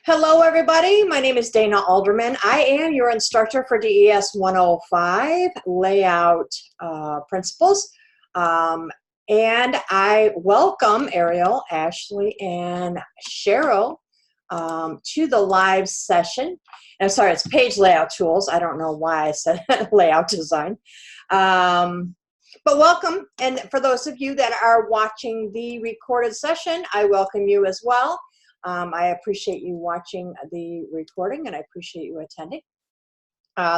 Hello, everybody. My name is Dana Alderman. I am your instructor for DES105 Layout Principles. And I welcome Ariel, Ashley, and Cheryl to the live session. I'm sorry, it's page layout tools. I don't know why I said layout design. But welcome. And for those of you that are watching the recorded session, I welcome you as well. I appreciate you watching the recording and I appreciate you attending.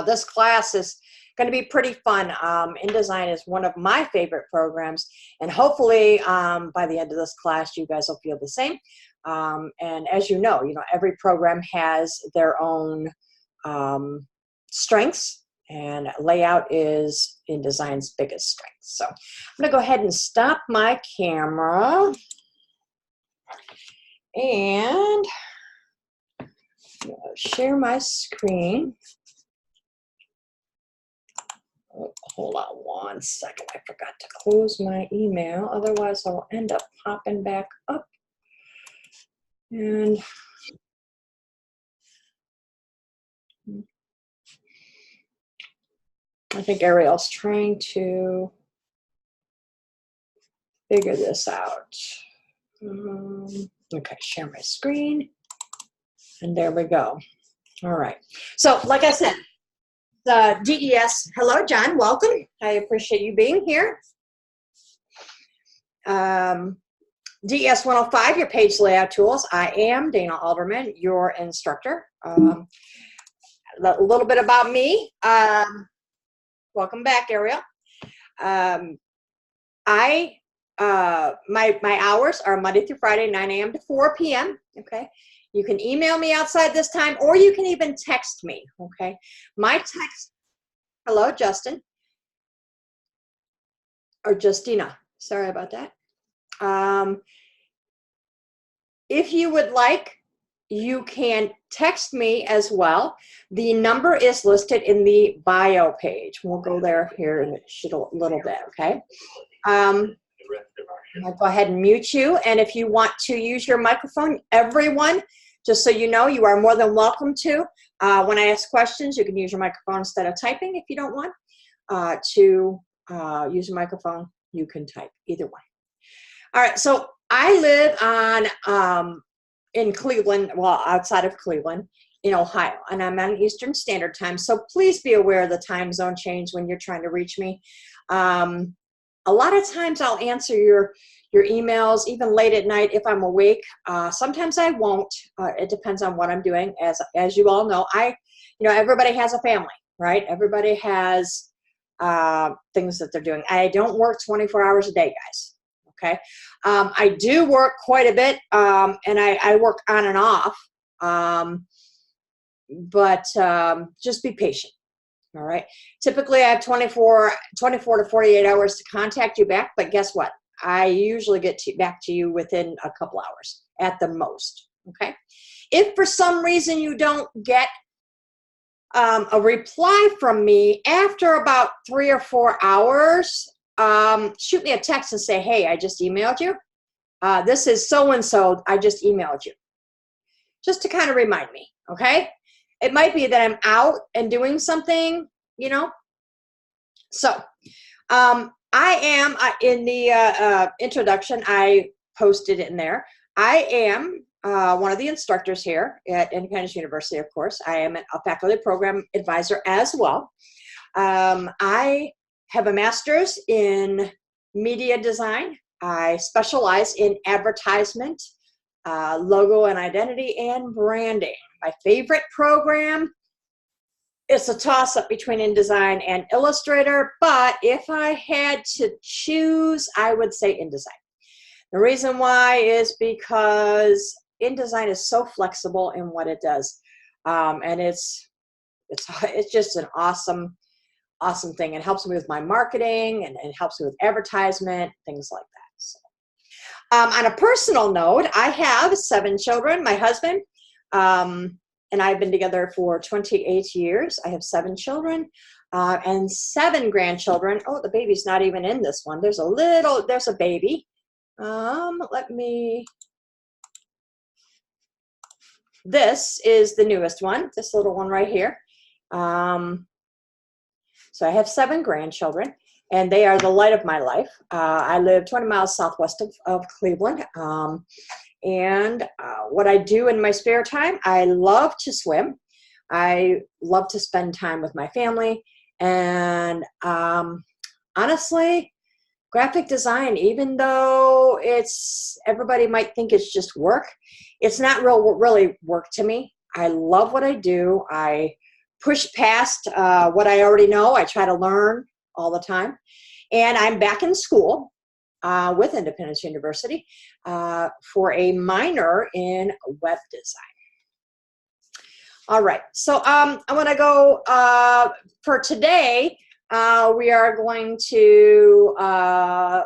This class is going to be pretty fun. InDesign is one of my favorite programs, and hopefully by the end of this class you guys will feel the same. And as you know, every program has their own strengths, and layout is InDesign's biggest strength. So I'm going to go ahead and stop my camera. And share my screen. Oh, hold on one second. I forgot to close my email. Otherwise, I'll end up popping back up. And I think Ariel's trying to figure this out. Okay, share my screen. And there we go. All right. So, like I said, the DES, hello, John, welcome. I appreciate you being here. DES105, your page layout tools. I am Dana Alderman, your instructor. A little bit about me. Welcome back, Ariel. My hours are Monday through Friday, 9 a.m. to 4 p.m. Okay. You can email me outside this time, or you can even text me. Okay. My text, hello, Justin, or Justina. Sorry about that. If you would like, you can text me as well. The number is listed in the bio page. We'll go there here in a little bit. Okay. I'll go ahead and mute you. And if you want to use your microphone, everyone, just so you know, you are more than welcome to. When I ask questions, you can use your microphone instead of typing. If you don't want to use a microphone, you can type, either way. All right, so I live in Cleveland, well, outside of Cleveland, in Ohio, and I'm on Eastern Standard Time, so please be aware of the time zone change when you're trying to reach me. A lot of times I'll answer your emails even late at night if I'm awake. Sometimes I won't. It depends on what I'm doing. As you all know, everybody has a family, right? Everybody has things that they're doing. I don't work 24 hours a day, guys. Okay. I do work quite a bit, and I work on and off. But just be patient. All right. Typically, I have 24 to 48 hours to contact you back. But guess what? I usually get back to you within a couple hours at the most. Okay. If for some reason you don't get a reply from me after about 3 or 4 hours, shoot me a text and say, hey, I just emailed you. This is so-and-so. I just emailed you. Just to kind of remind me. Okay. It might be that I'm out and doing something, So I am, in the introduction, I posted it in there. I am one of the instructors here at Independence University, of course. I am a faculty program advisor as well. I have a master's in media design. I specialize in advertisement, logo and identity, and branding. My favorite program is a toss-up between InDesign and Illustrator, but if I had to choose, I would say InDesign. The reason why is because InDesign is so flexible in what it does, and it's just an awesome thing. It helps me with my marketing, and it helps me with advertisement, things like that. So, on a personal note, I have 7 children. My husband and I've been together for 28 years. I have 7 children and 7 grandchildren. Oh, the baby's not even in this one. There's a baby. Let me this is the newest one, this little one right here. So I have 7 grandchildren, and they are the light of my life. I live 20 miles southwest of Cleveland. And what I do in my spare time, I love to swim. I love to spend time with my family. And honestly, graphic design, even though everybody might think it's just work, it's not really work to me. I love what I do. I push past what I already know. I try to learn all the time. And I'm back in school with Independence University for a minor in web design. All right, so I want to go for today. We are going to,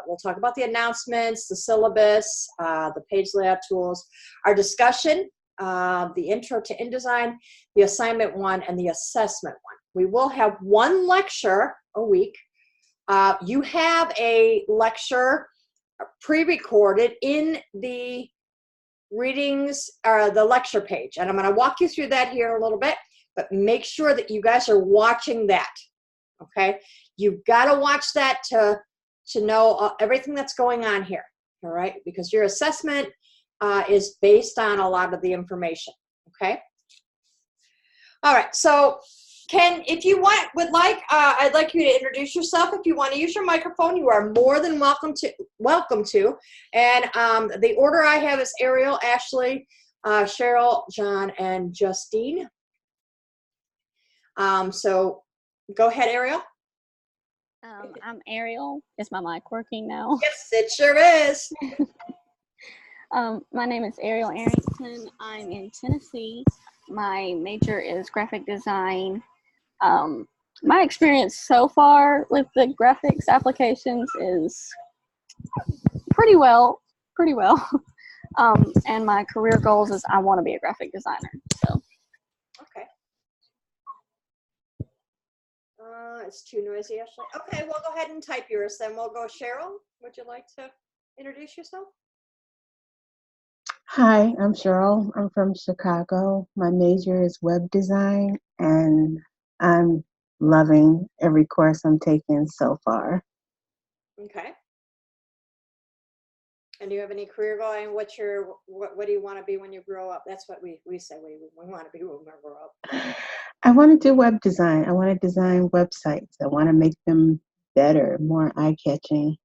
we'll talk about the announcements, the syllabus, the page layout tools, our discussion, the intro to InDesign, the assignment 1, and the assessment 1. We will have 1 lecture a week. You have a lecture pre-recorded in the readings or the lecture page, and I'm going to walk you through that here in a little bit, but make sure that you guys are watching that. Okay, you've got to watch that to know everything that's going on here. All right, because your assessment is based on a lot of the information. Okay. All right, so Ken, if you would like, I'd like you to introduce yourself. If you want to use your microphone, you are more than welcome to. And the order I have is Ariel, Ashley, Cheryl, John, and Justine. So go ahead, Ariel. I'm Ariel. Is my mic working now? Yes, it sure is. My name is Ariel Arrington. I'm in Tennessee. My major is graphic design. My experience so far with the graphics applications is pretty well. And my career goals is I want to be a graphic designer. So. Okay. It's too noisy, Ashley. Okay, we'll go ahead and type yours. Then we'll go. Cheryl, would you like to introduce yourself? Hi, I'm Cheryl. I'm from Chicago. My major is web design, and I'm loving every course I'm taking so far. Okay. And do you have any career goal? And what do you want to be when you grow up? That's what we say we want to be when we grow up. I want to do web design. I want to design websites. I want to make them better, more eye-catching.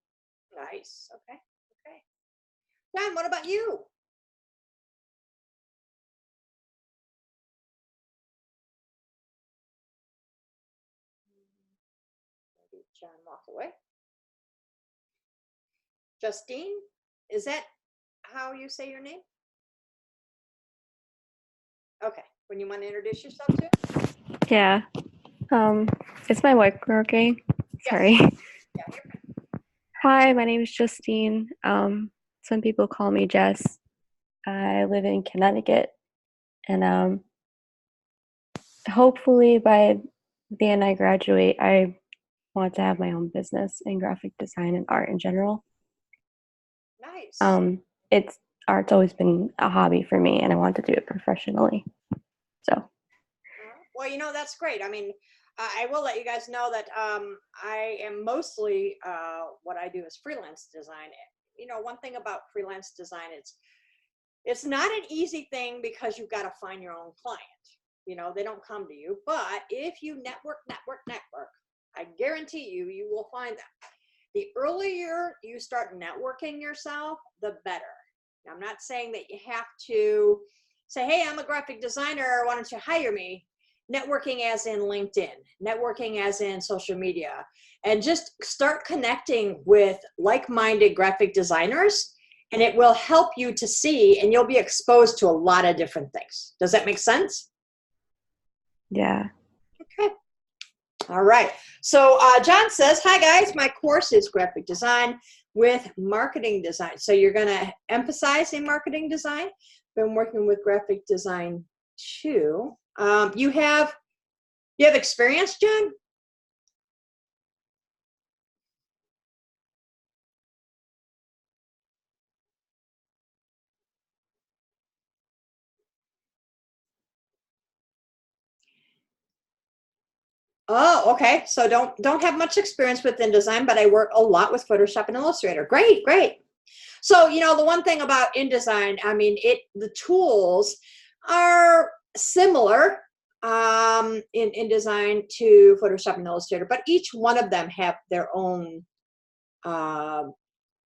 Nice. Okay. Okay. John, what about you? Maybe John walked away. Justine, is that how you say your name? Okay. When you want to introduce yourself too? Yeah. Is my mic working? Sorry. Yes. Yeah, you're fine. Hi, my name is Justine. Some people call me Jess. I live in Connecticut, and hopefully by the end I graduate, I want to have my own business in graphic design and art in general. Nice. Art's always been a hobby for me, and I want to do it professionally. So. Well, you know, that's great. I mean, I will let you guys know that I am mostly what I do is freelance design. You know, one thing about freelance design, it's not an easy thing because you've got to find your own client. You know, they don't come to you. But if you network, I guarantee you will find them. The earlier you start networking yourself, the better. Now, I'm not saying that you have to say, hey, I'm a graphic designer, why don't you hire me? Networking as in LinkedIn, networking as in social media, and just start connecting with like-minded graphic designers, and it will help you to see, and you'll be exposed to a lot of different things. Does that make sense? Yeah. Okay. All right. So John says, hi guys, my course is graphic design with marketing design. So you're going to emphasize in marketing design. Been working with graphic design too. You have experience, John? Oh, okay. So don't have much experience with InDesign, but I work a lot with Photoshop and Illustrator. Great, great. So, you know, the one thing about InDesign, I mean, the tools are similar in InDesign to Photoshop and Illustrator, but each one of them have their own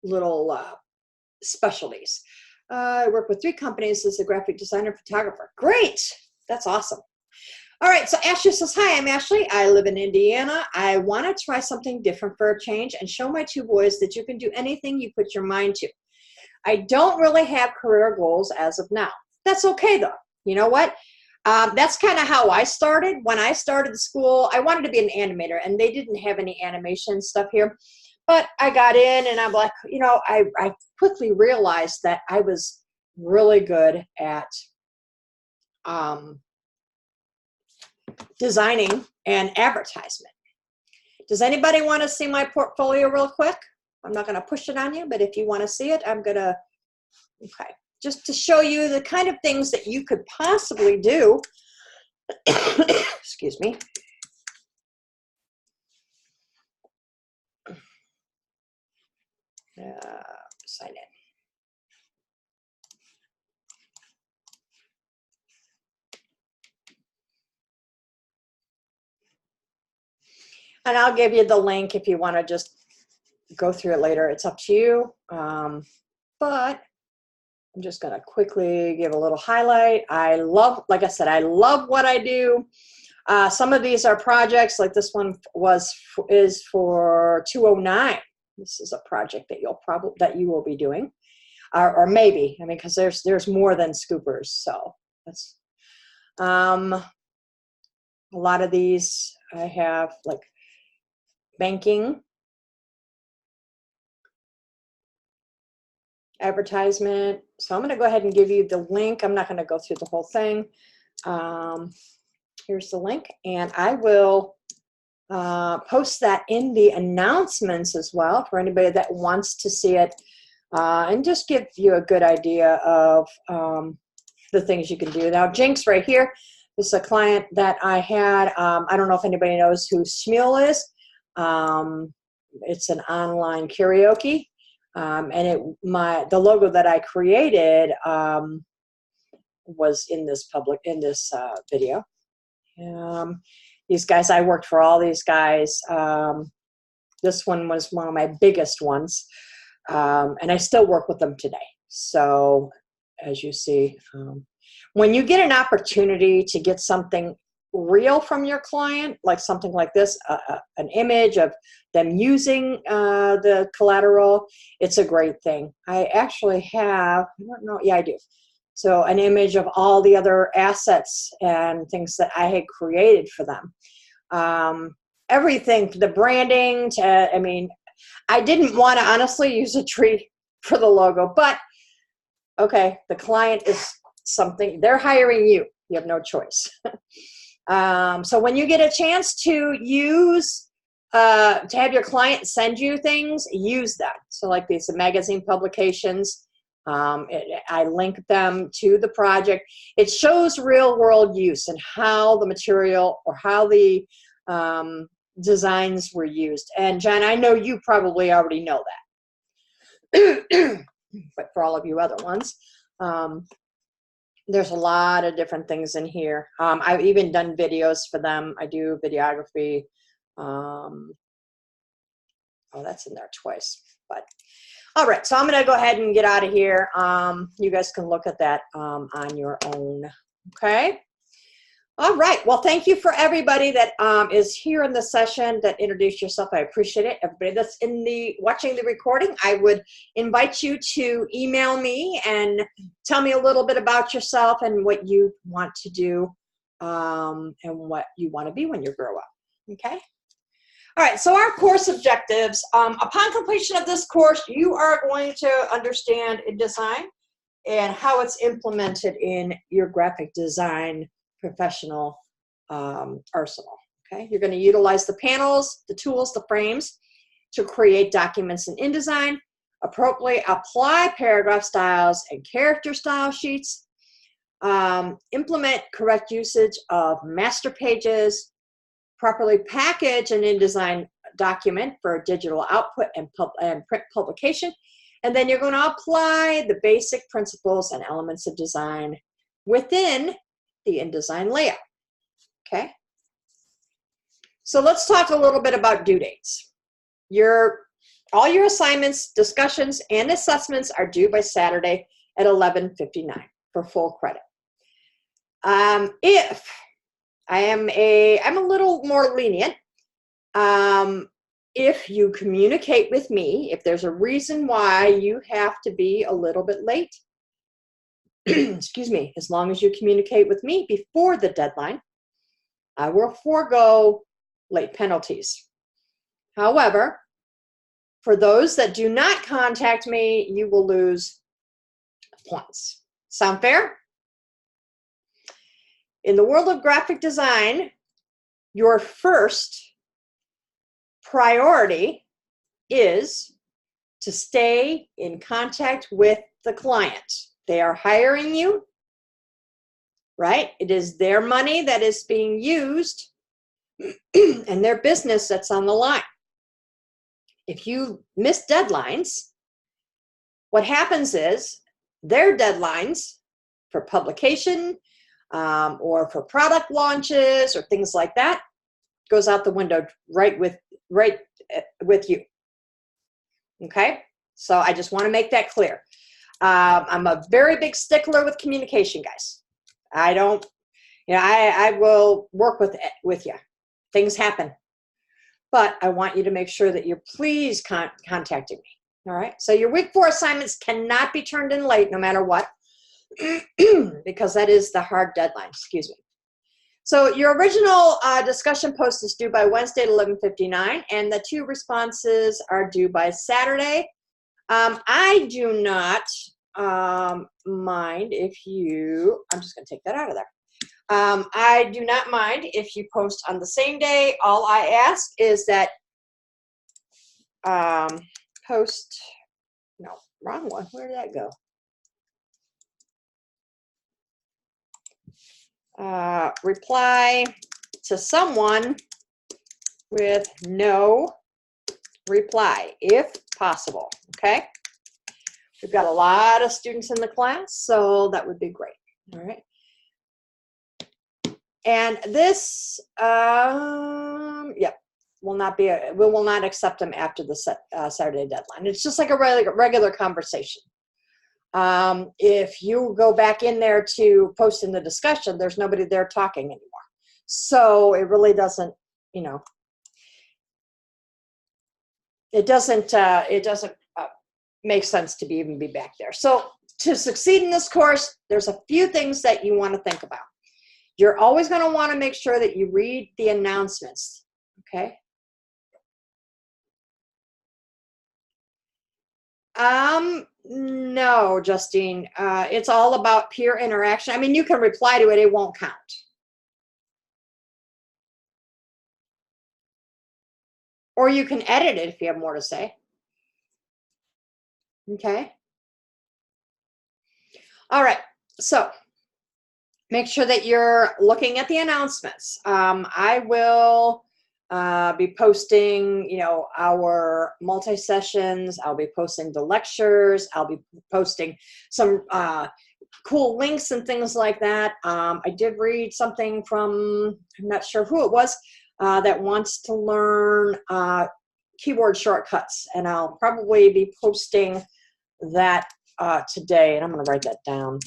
little specialties. I work with 3 companies as a graphic designer and photographer. Great. That's awesome. All right, so Ashley says, hi, I'm Ashley. I live in Indiana. I want to try something different for a change and show my 2 boys that you can do anything you put your mind to. I don't really have career goals as of now. That's okay, though. You know what? That's kind of how I started. When I started school, I wanted to be an animator, and they didn't have any animation stuff here. But I got in, and I'm like, you know, I quickly realized that I was really good at designing and advertisement. Does anybody want to see my portfolio real quick? I'm not going to push it on you, but if you want to see it, I'm going to, okay, just to show you the kind of things that you could possibly do. Excuse me. Sign in. And I'll give you the link if you want to just go through it later. It's up to you. But I'm just going to quickly give a little highlight. I love, like I said, I love what I do. Some of these are projects, like this one is for 209. This is a project that you will be doing, or maybe, I mean, because there's more than scoopers. So that's a lot of these I have, like banking, advertisement. So I'm going to go ahead and give you the link. I'm not going to go through the whole thing. Here's the link, and I will post that in the announcements as well for anybody that wants to see it, and just give you a good idea of the things you can do. Now, Jinx right here, this is a client that I had. I don't know if anybody knows who Shmuel is. It's an online karaoke, and the logo that I created was in this video. These guys, I worked for all these guys. This one was one of my biggest ones, and I still work with them today. So as you see, when you get an opportunity to get something real from your client, like something like this, an image of them using the collateral, it's a great thing. I actually have, I don't know, yeah, I do. So an image of all the other assets and things that I had created for them. Everything, the branding, I mean, I didn't want to honestly use a tree for the logo, but okay, the client is something, they're hiring you. You have no choice. So when you get a chance to use, to have your client send you things, use them. So like these magazine publications, I link them to the project. It shows real world use and how the material or how the designs were used. And Jen, I know you probably already know that. But for all of you other ones, there's a lot of different things in here. I've even done videos for them. I do videography. Oh, that's in there twice. But all right, so I'm going to go ahead and get out of here. You guys can look at that on your own. Okay. All right. Well, thank you for everybody that is here in the session that introduced yourself. I appreciate it. Everybody that's watching the recording, I would invite you to email me and tell me a little bit about yourself and what you want to do and what you want to be when you grow up. Okay. All right. So our course objectives. Upon completion of this course, you are going to understand InDesign and how it's implemented in your graphic design professional arsenal. Okay, you're going to utilize the panels, the tools, the frames to create documents in InDesign, appropriately apply paragraph styles and character style sheets, implement correct usage of master pages, properly package an InDesign document for digital output and print publication. And then you're going to apply the basic principles and elements of design within the InDesign layout. Okay? So let's talk a little bit about due dates. All your assignments, discussions, and assessments are due by Saturday at 11:59 for full credit. If I'm a little more lenient, if you communicate with me, if there's a reason why you have to be a little bit late, excuse me, as long as you communicate with me before the deadline, I will forego late penalties. However, for those that do not contact me, you will lose points. Sound fair? In the world of graphic design, your first priority is to stay in contact with the client. They are hiring you, right? It is their money that is being used and their business that's on the line. If you miss deadlines, what happens is their deadlines for publication or for product launches or things like that goes out the window right with you. Okay, so I just want to make that clear. I'm a very big stickler with communication, guys. I don't, I will work with you. Things happen, but I want you to make sure that you're please contacting me. All right. So your week 4 assignments cannot be turned in late, no matter what, because that is the hard deadline. Excuse me. So your original discussion post is due by Wednesday at 11:59, and the 2 responses are due by Saturday. I do not mind if you, I'm just going to take that out of there. I do not mind if you post on the same day. All I ask is that post, no, wrong one. Where did that go? Reply to someone with no reply, if possible, okay? We've got a lot of students in the class, so that would be great, all right? And this, will not be, we will not accept them after the Saturday deadline. It's just like a regular conversation. If you go back in there to post in the discussion, there's nobody there talking anymore. So it really doesn't, it doesn't make sense to even be back there. So to succeed in this course, there's a few things that you want to think about. You're always going to want to make sure that you read the announcements, okay? No, Justine, it's all about peer interaction. I mean, you can reply to it, it won't count. Or you can edit it if you have more to say. Okay. All right, so make sure that you're looking at the announcements. I will be posting, our multi-sessions. I'll be posting the lectures. I'll be posting some cool links and things like that. I did read something from, I'm not sure who it was, that wants to learn keyboard shortcuts, and I'll probably be posting that today, and I'm going to write that down.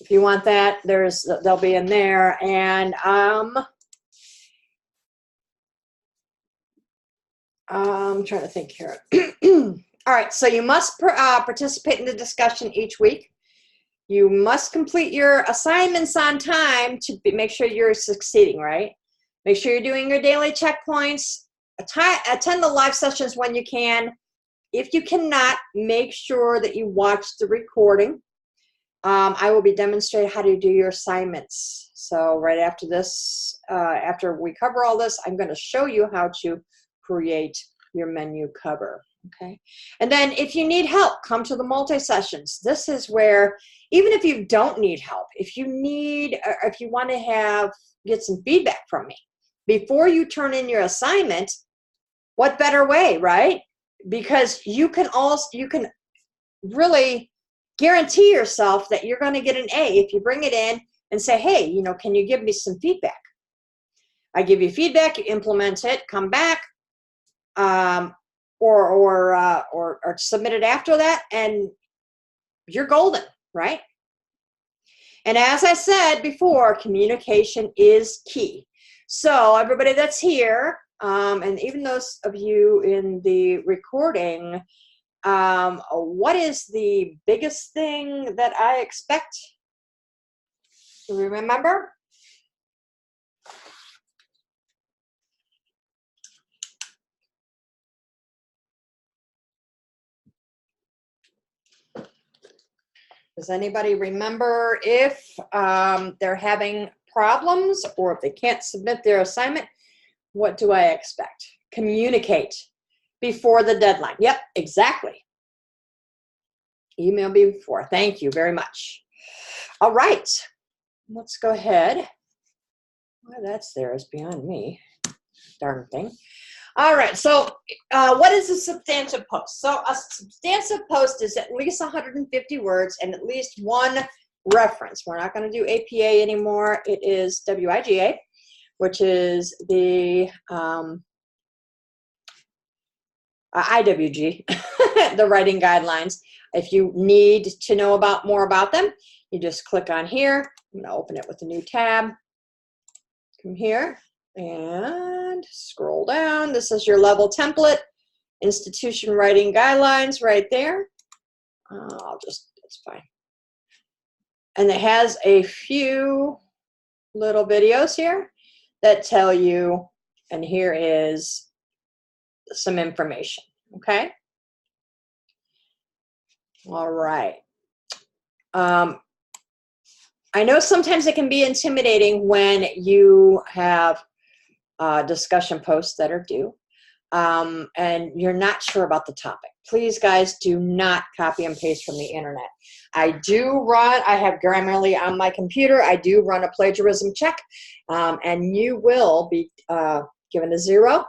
If you want that, they'll be in there. And I'm trying to think here. All right, so you must participate in the discussion each week. You must complete your assignments on time to make sure you're succeeding, right? Make sure you're doing your daily checkpoints. Attend the live sessions when you can. If you cannot, make sure that you watch the recording. I will be demonstrating how to do your assignments. So right after this, after we cover all this, I'm going to show you how to create your menu cover. Okay. And then if you need help, come to the multi-sessions. This is where, even if you don't need help, if you need, or if you want to get some feedback from me, before you turn in your assignment, what better way, right? Because you can really guarantee yourself that you're going to get an A if you bring it in and say, hey, you know, can you give me some feedback? I give you feedback, you implement it, come back, or submit it after that, and you're golden, right? And as I said before, communication is key. So everybody that's here, and even those of you in the recording, what is the biggest thing that I expect? Do we remember? Does anybody remember if they're having problems or if they can't submit their assignment? What do I expect? Communicate before the deadline. Yep, exactly. Email before. Thank you very much. All right, let's go ahead. Why that's there is beyond me. Darn thing. All right, so what is a substantive post? So a substantive post is at least 150 words and at least one reference. We're not going to do APA anymore. It is WIGA, which is the IWG, the writing guidelines. If you need to know more about them, you just click on here. I'm going to open it with a new tab. Come here and scroll down. This is your level template, institution writing guidelines right there. It's fine. And it has a few little videos here that tell you, and here is some information, okay? All right. I know sometimes it can be intimidating when you have discussion posts that are due and you're not sure about the topic. Please, guys, do not copy and paste from the internet. I have Grammarly on my computer. I do run a plagiarism check, and you will be given a 0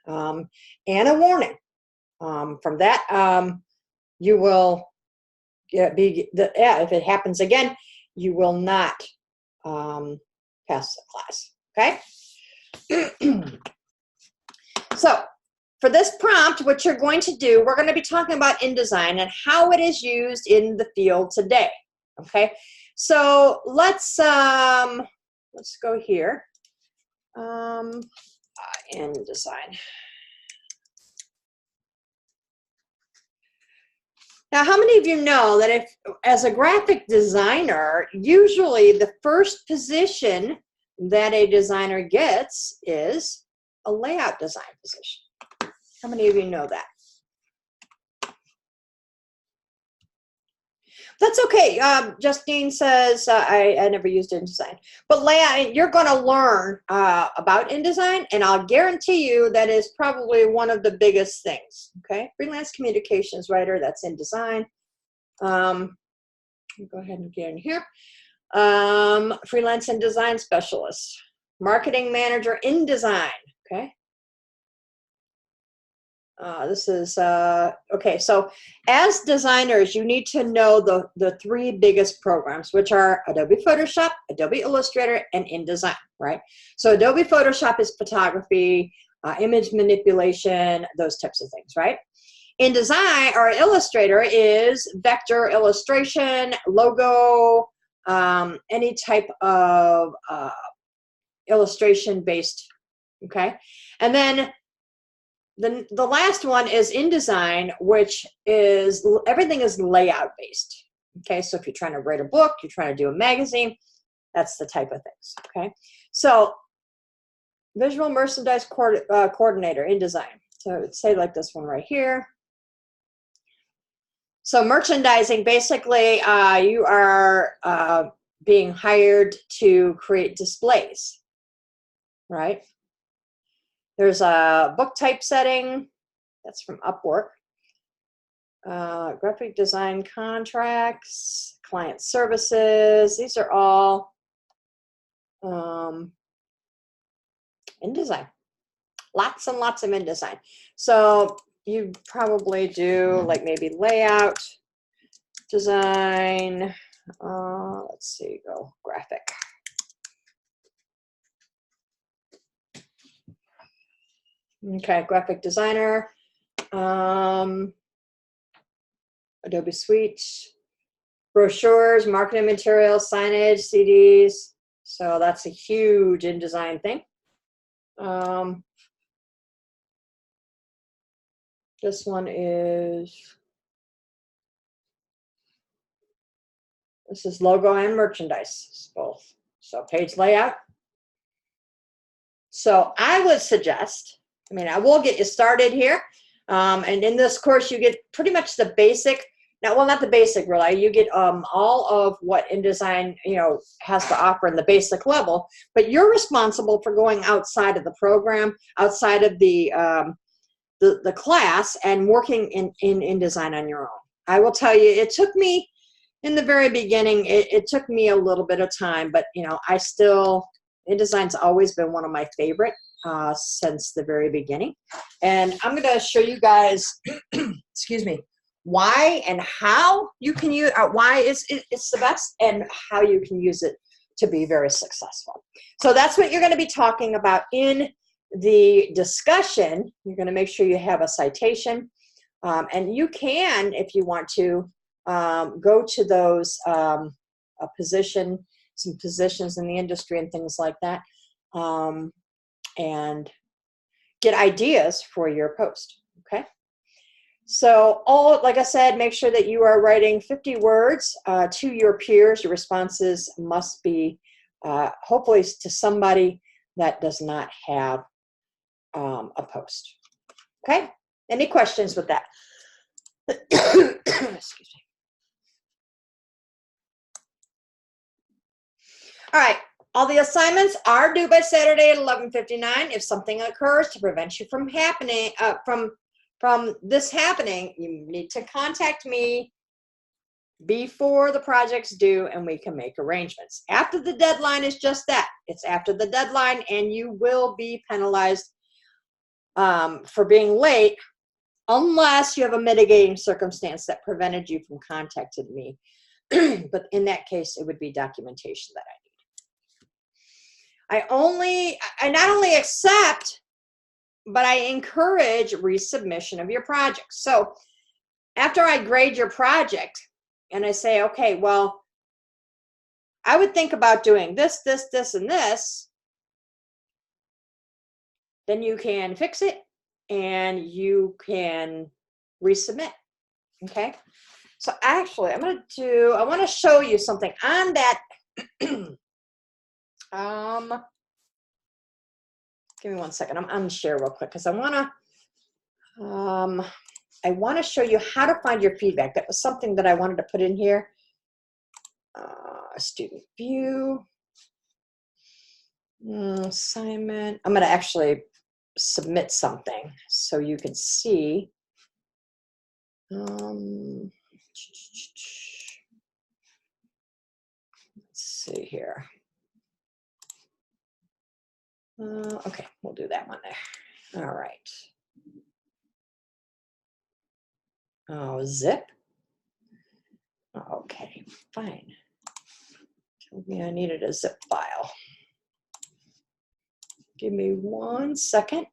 and a warning. From that, you will if it happens again, you will not pass the class, okay? So for this prompt, what you're going to do, we're going to be talking about InDesign and how it is used in the field today, okay? So let's go here, InDesign. Now, how many of you know that as a graphic designer, usually the first position that a designer gets is a layout design position? How many of you know that? That's okay. Justine says, I never used InDesign. But layout, you're going to learn about InDesign, and I'll guarantee you that is probably one of the biggest things, okay? Freelance communications writer, that's InDesign. Go ahead and get in here. Freelance InDesign specialist. Marketing manager InDesign, okay? This is, okay, so as designers, you need to know the 3 biggest programs, which are Adobe Photoshop, Adobe Illustrator, and InDesign, right? So Adobe Photoshop is photography, image manipulation, those types of things, right? InDesign, or Illustrator, is vector illustration, logo, any type of illustration-based, okay? And then the last one is InDesign, which is everything is layout based. Okay, so if you're trying to write a book, you're trying to do a magazine, that's the type of things. Okay, so visual merchandise coordinator, InDesign. So it would say like this one right here. So merchandising, basically, you are being hired to create displays, right? There's a book typesetting, that's from Upwork. graphic design contracts, client services. These are all InDesign. Lots and lots of InDesign. So you probably do like maybe layout, design, let's see, go graphic. Okay, graphic designer, Adobe Suite, brochures, marketing materials, signage, CDs. So that's a huge InDesign thing. This one is, this is logo and merchandise, both. So page layout. So I would suggest, I mean, I will get you started here. And in this course, you get pretty much the basic, now, well, not the basic really, you get all of what InDesign, you know, has to offer in the basic level, but you're responsible for going outside of the program, outside of the class, and working in InDesign on your own. I will tell you, it took me, in the very beginning, it took me a little bit of time, but, you know, I still, InDesign's always been one of my favorite since the very beginning. And I'm going to show you guys, excuse me, why and how you can use, why it's the best, and how you can use it to be very successful. So that's what you're going to be talking about in the discussion. You're going to make sure you have a citation, and you can, if you want to, go to those some positions in the industry and things like that, and get ideas for your post. Okay. So like I said, make sure that you are writing 50 words to your peers. Your responses must be hopefully to somebody that does not have a post. Okay. Any questions with that? Excuse me. All right, all the assignments are due by Saturday at 11:59. If something occurs to prevent you from happening, from this happening, you need to contact me before the project's due, and we can make arrangements. After the deadline is just that. It's after the deadline, and you will be penalized for being late unless you have a mitigating circumstance that prevented you from contacting me. But in that case, it would be documentation that I need. I not only accept, but I encourage resubmission of your project. So after I grade your project and I say, okay, well, I would think about doing this, this, this, and this, then you can fix it and you can resubmit. Okay. So actually, I want to show you something on that. Give me 1 second. I'm on share real quick because I want to show you how to find your feedback. That was something that I wanted to put in here. Student view, assignment. I'm going to actually submit something so you can see. Let's see here. Okay, we'll do that one there. All right. Oh, zip. Okay, fine. Told me I needed a zip file. Give me 1 second.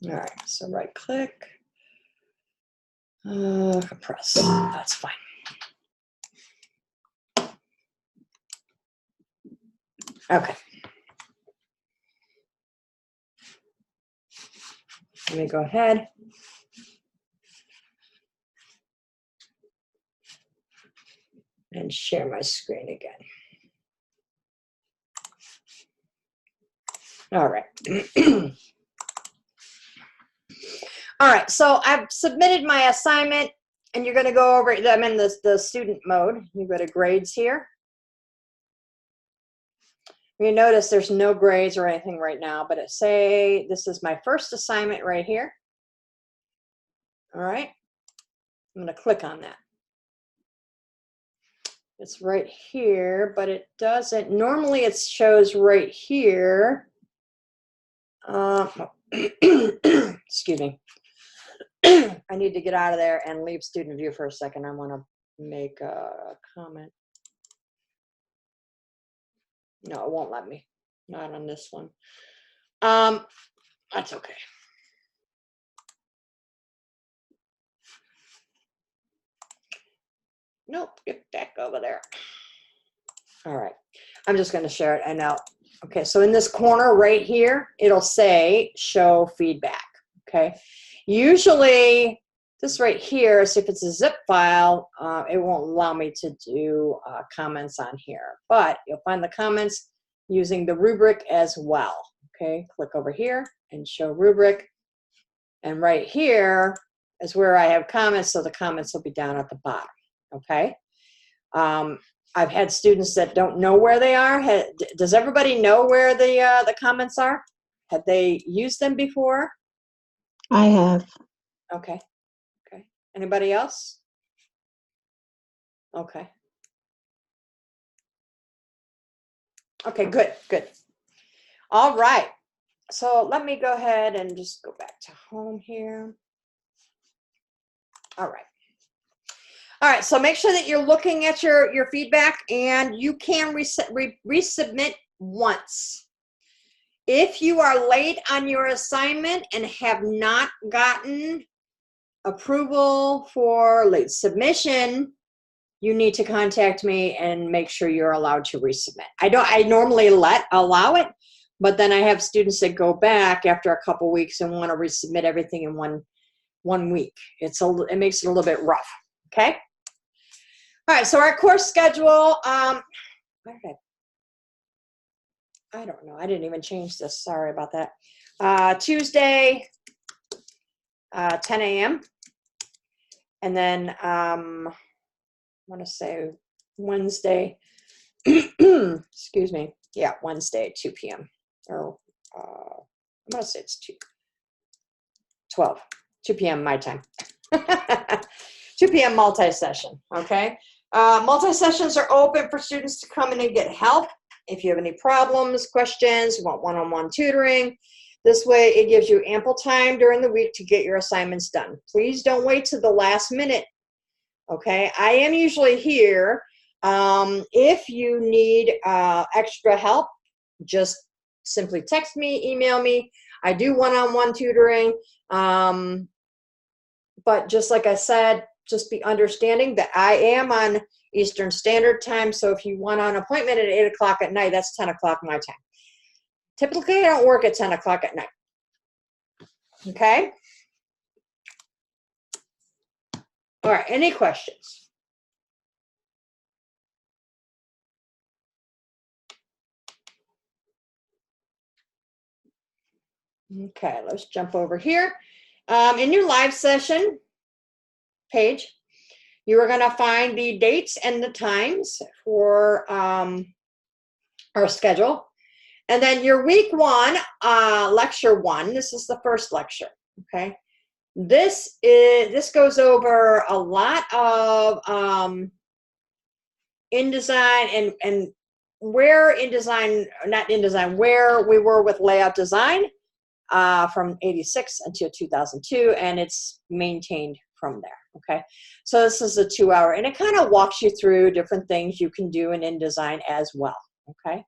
All right, so right click, compress, that's fine. Okay. Let me go ahead. And share my screen again. All right. All right, so I've submitted my assignment, and you're going to go over, I'm in the student mode. You go to grades here. You notice there's no grades or anything right now, but it say this is my first assignment right here. All right, I'm going to click on that. It's right here, but it doesn't. Normally it shows right here. Excuse me. I need to get out of there and leave student view for a second. I want to make a comment. No, it won't let me. Not on this one. That's okay. Nope, get back over there. All right, I'm just going to share it. I know. Okay, so in this corner right here, it'll say show feedback. Okay, usually this right here, so if it's a zip file, it won't allow me to do comments on here, but you'll find the comments using the rubric as well. Okay, click over here and show rubric, and right here is where I have comments, so the comments will be down at the bottom. Okay. I've had students that don't know where they are. Does everybody know where the comments are? Have they used them before? I have. Okay. Okay. Anybody else? Okay. Okay, good, good. All right. So let me go ahead and just go back to home here. All right. All right, so make sure that you're looking at your feedback, and you can resubmit once. If you are late on your assignment and have not gotten approval for late submission, you need to contact me and make sure you're allowed to resubmit. I normally allow it, but then I have students that go back after a couple weeks and want to resubmit everything in one week. It makes it a little bit rough. Okay. All right, so our course schedule, where did I don't know. I didn't even change this. Sorry about that. Tuesday, 10 a.m. And then I want to say Wednesday, excuse me. Yeah, Wednesday, 2 p.m. Or I'm going to say it's 2 p.m. my time. 2 p.m. multi-session, okay? Multi-sessions are open for students to come in and get help. If you have any problems, questions, you want one-on-one tutoring, this way it gives you ample time during the week to get your assignments done. Please don't wait till the last minute, okay? I am usually here. If you need extra help, just simply text me, email me. I do one-on-one tutoring, but just like I said, just be understanding that I am on Eastern Standard Time. So if you want an appointment at 8 o'clock at night, that's 10 o'clock my time. Typically, I don't work at 10 o'clock at night. Okay? All right, any questions? Okay, let's jump over here. In your live session page, you are going to find the dates and the times for our schedule. And then your week one, lecture one, this is the first lecture, okay? This goes over a lot of InDesign and where InDesign, not InDesign, where we were with layout design from 86 until 2002, and it's maintained from there. Okay, so this is a 2-hour, and it kind of walks you through different things you can do in InDesign as well. Okay,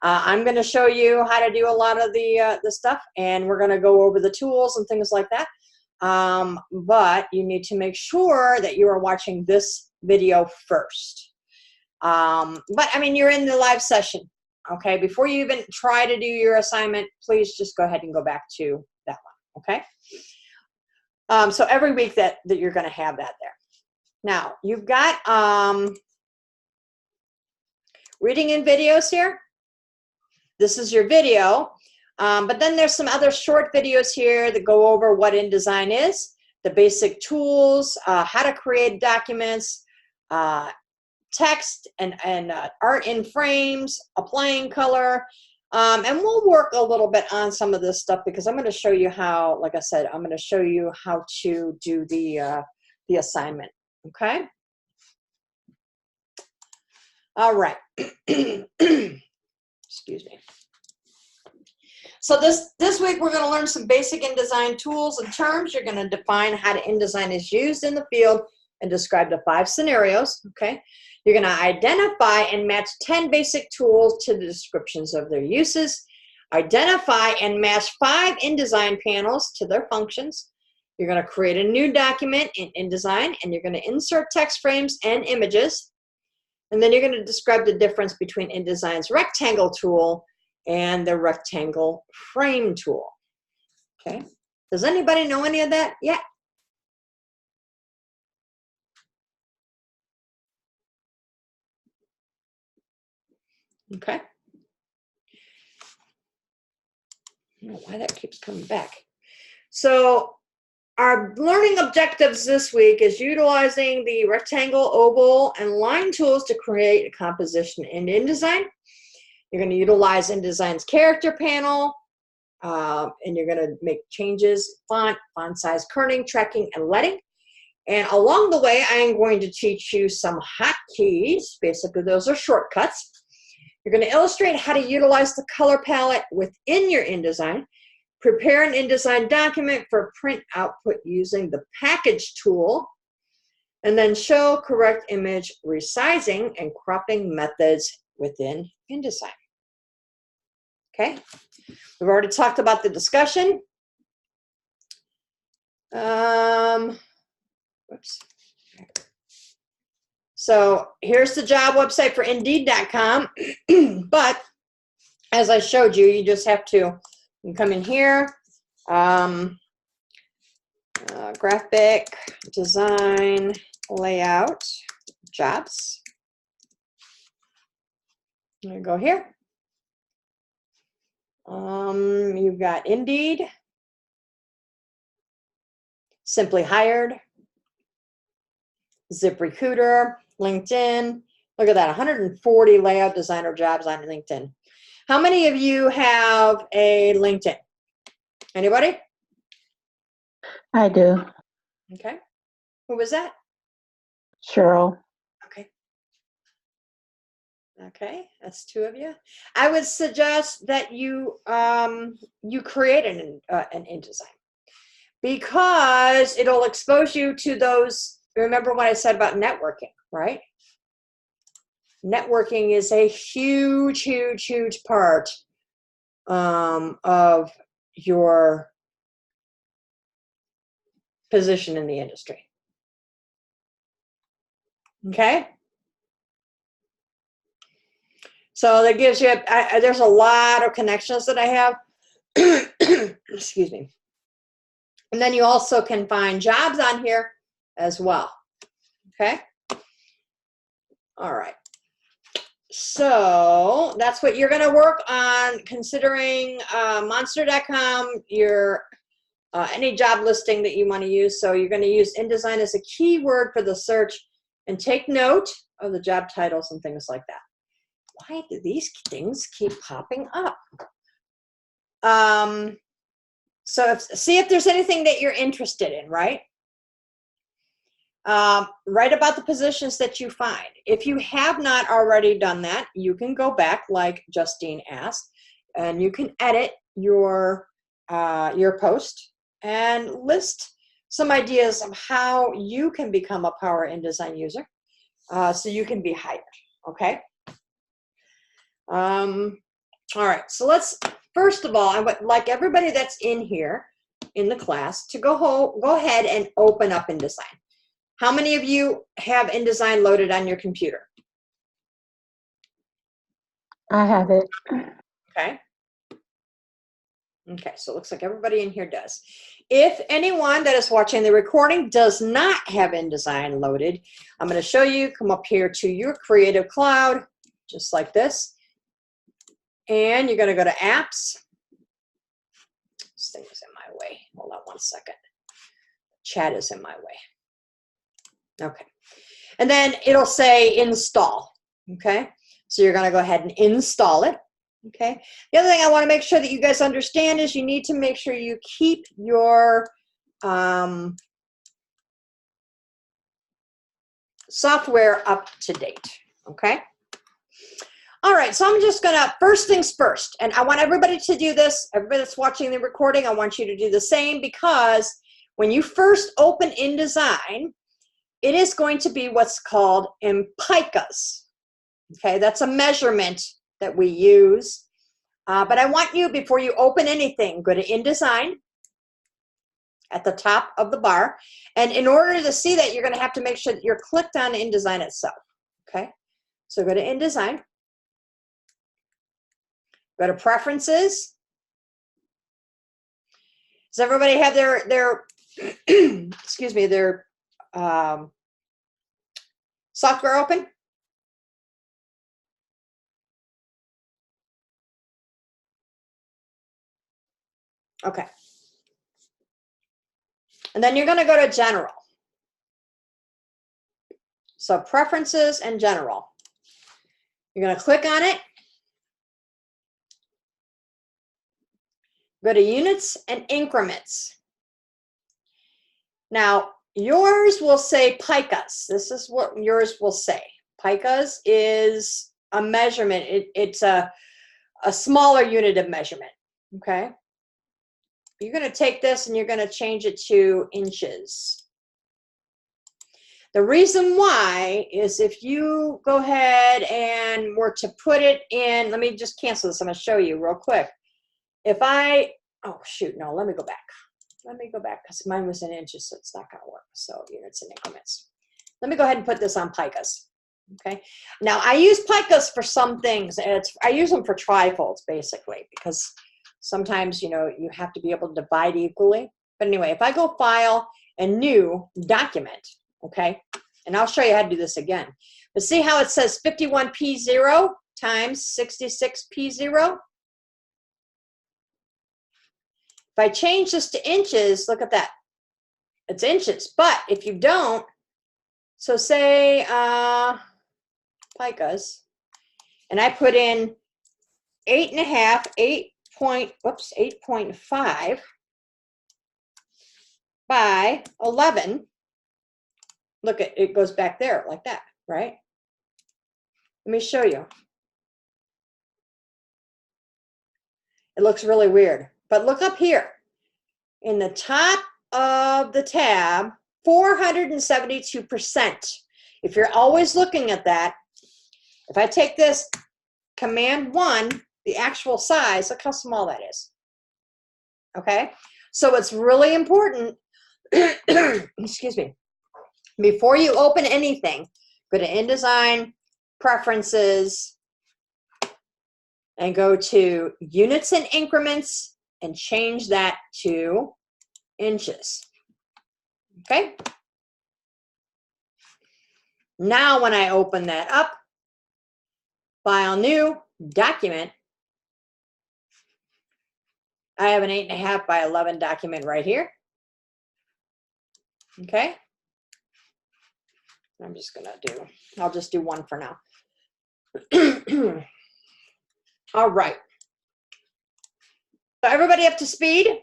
I'm going to show you how to do a lot of the stuff, and we're going to go over the tools and things like that. But you need to make sure that you are watching this video first. But I mean, you're in the live session. Okay, before you even try to do your assignment, please just go ahead and go back to that one. Okay. So every week that you're going to have that there. Now, you've got reading in videos here. This is your video. But then there's some other short videos here that go over what InDesign is, the basic tools, how to create documents, text and art in frames, applying color. And we'll work a little bit on some of this stuff because I'm going to show you how, like I said, I'm going to show you how to do the assignment. Okay. All right. Excuse me. So this week we're going to learn some basic InDesign tools and terms. You're going to define how InDesign is used in the field and describe the 5 scenarios. Okay. You're going to identify and match 10 basic tools to the descriptions of their uses. Identify and match 5 InDesign panels to their functions. You're going to create a new document in InDesign, and you're going to insert text frames and images. And then you're going to describe the difference between InDesign's rectangle tool and the rectangle frame tool. Okay. Does anybody know any of that yet? Okay. I don't know why that keeps coming back. So our learning objectives this week is utilizing the rectangle, oval, and line tools to create a composition in InDesign. You're going to utilize InDesign's character panel, and you're going to make changes, font size, kerning, tracking, and leading. And along the way, I am going to teach you some hotkeys. Basically, those are shortcuts. You're going to illustrate how to utilize the color palette within your InDesign. Prepare an InDesign document for print output using the package tool. And then show correct image resizing and cropping methods within InDesign. Okay, we've already talked about the discussion. Whoops. So here's the job website for Indeed.com. But as I showed you, you just have to come in here, graphic design layout jobs. I'm gonna go here. You've got Indeed, Simply Hired, ZipRecruiter, LinkedIn. Look at that, 140 layout designer jobs on LinkedIn. How many of you have a LinkedIn? Anybody? I do. Okay. Who was that? Cheryl. Okay. Okay, that's 2 of you. I would suggest that you create an InDesign because it'll expose you to those. Remember what I said about networking, right? Networking is a huge, huge, huge part of your position in the industry. Okay? So that gives you, there's a lot of connections that I have. Excuse me. And then you also can find jobs on here as well. Okay? All right. So that's what you're going to work on, considering monster.com, your any job listing that you want to use. So you're going to use InDesign as a keyword for the search and take note of the job titles and things like that. Why do these things keep popping up? So see if there's anything that you're interested in, right? Write about the positions that you find. If you have not already done that, you can go back like Justine asked, and you can edit your post and list some ideas of how you can become a Power InDesign user so you can be hired, okay? All right, so let's, first of all, I would like everybody that's in here in the class to go ahead and open up InDesign. How many of you have InDesign loaded on your computer? I have it. Okay. Okay, so it looks like everybody in here does. If anyone that is watching the recording does not have InDesign loaded, I'm going to show you, come up here to your Creative Cloud, just like this. And you're going to go to Apps. Hold on one second. Chat is in my way. Okay. And then it'll say install. Okay. So you're going to go ahead and install it. Okay. The other thing I want to make sure that you guys understand is you need to make sure you keep your software up to date. Okay. All right, so I'm just gonna, first things first, and I want everybody to do this, everybody that's watching the recording, I want you to do the same, because when you first open InDesign, it is going to be what's called in picas. Okay, that's a measurement that we use. But I want you, before you open anything, go to InDesign at the top of the bar. And in order to see that, you're gonna have to make sure that you're clicked on InDesign itself, okay? So go to InDesign. Go to Preferences. Does everybody have their excuse me, their software open? Okay. And then you're going to go to General. So Preferences and General. You're going to click on it. Go to Units and Increments. Now, yours will say picas. This is what yours will say. Picas is a measurement. It's a smaller unit of measurement, okay? You're going to take this and you're going to change it to inches. The reason why is if you go ahead and were to put it in, let me just cancel this. I'm going to show you real quick. If I, oh shoot, no, let me go back. Let me go back because mine was in inches, so it's not going to work. So units and increments. Let me go ahead and put this on picas. Okay. Now I use picas for some things. I use them for trifolds basically, because sometimes, you know, you have to be able to divide equally. But anyway, if I go File and New Document, okay, and I'll show you how to do this again. But see how it says 51P0 times 66P0? If I change this to inches, look at that. It's inches. But if you don't, so say picas, and I put in 8.5 by 11. Look, it goes back there like that, right? Let me show you. It looks really weird, but look up here. In the top of the tab, 472%. If you're always looking at that, if I take this Command 1, the actual size, look how small that is. Okay? So it's really important, excuse me, before you open anything, go to InDesign, Preferences, and go to Units and Increments and change that to inches. Okay? Now when I open that up, File, New, Document, I have an 8.5 by 11 document right here. Okay? I'm just gonna do, I'll just do one for now. All right. So everybody up to speed?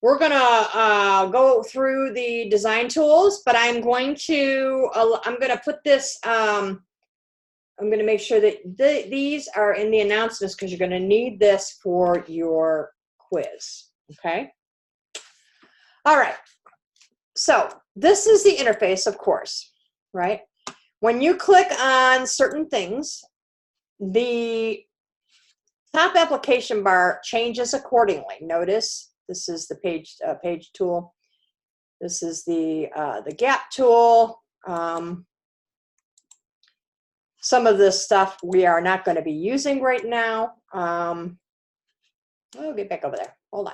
We're gonna go through the design tools, but I'm going to put this, I'm gonna make sure that these are in the announcements because you're gonna need this for your quiz, okay? All right, so this is the interface, of course, right? When you click on certain things, the top application bar changes accordingly. Notice this is the page tool. This is the gap tool. Some of this stuff we are not going to be using right now. I'll get back over there. Hold on.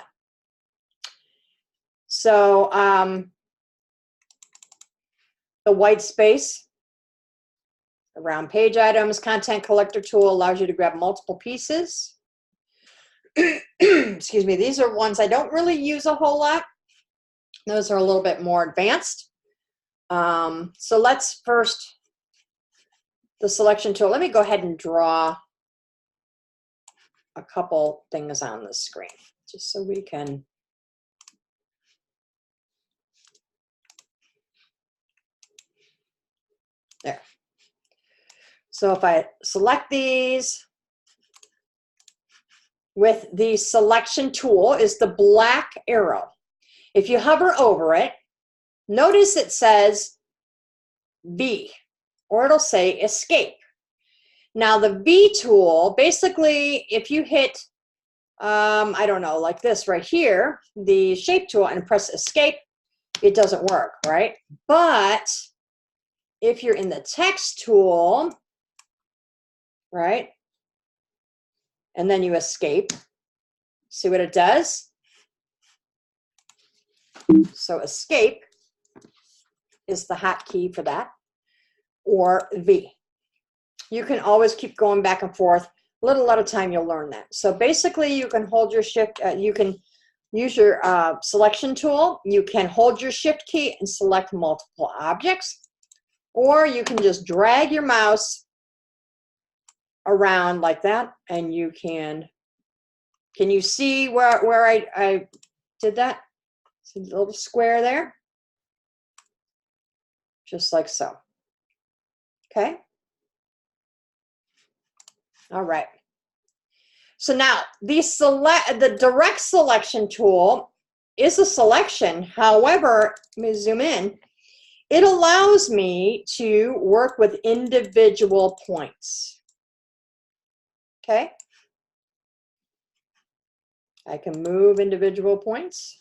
So the white space around page items, content collector tool allows you to grab multiple pieces. excuse me, these are ones I don't really use a whole lot. Those are a little bit more advanced. So let's first, the selection tool. Let me go ahead and draw a couple things on the screen just so we can. There. So if I select these, with the selection tool is the black arrow. If you hover over it, notice it says V, or it'll say escape. Now the V tool, basically if you hit, I don't know, like this right here, the shape tool, and press escape, it doesn't work, right? But if you're in the text tool, right, and then you escape, see what it does? So escape is the hotkey for that, or V. You can always keep going back and forth. Little at a time, you'll learn that. So basically, you can hold your shift, you can use your selection tool. You can hold your shift key and select multiple objects, or you can just drag your mouse around like that, and you can you see where I did that? See the little square there? Just like so. Okay. All right. So now the direct selection tool is a selection. However, let me zoom in. It allows me to work with individual points. Okay. I can move individual points.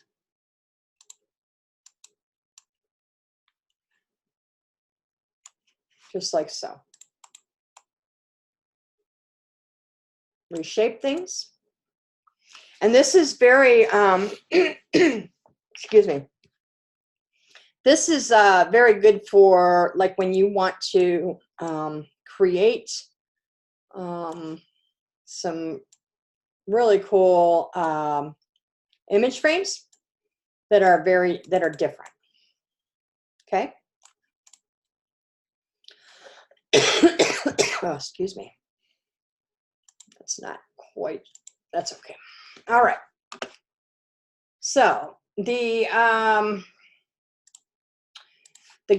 Just like so. Reshape things. And this is very, excuse me. This is very good for like when you want to create some really cool image frames that are different. Okay. Oh, excuse me. That's not quite, that's okay. All right. So the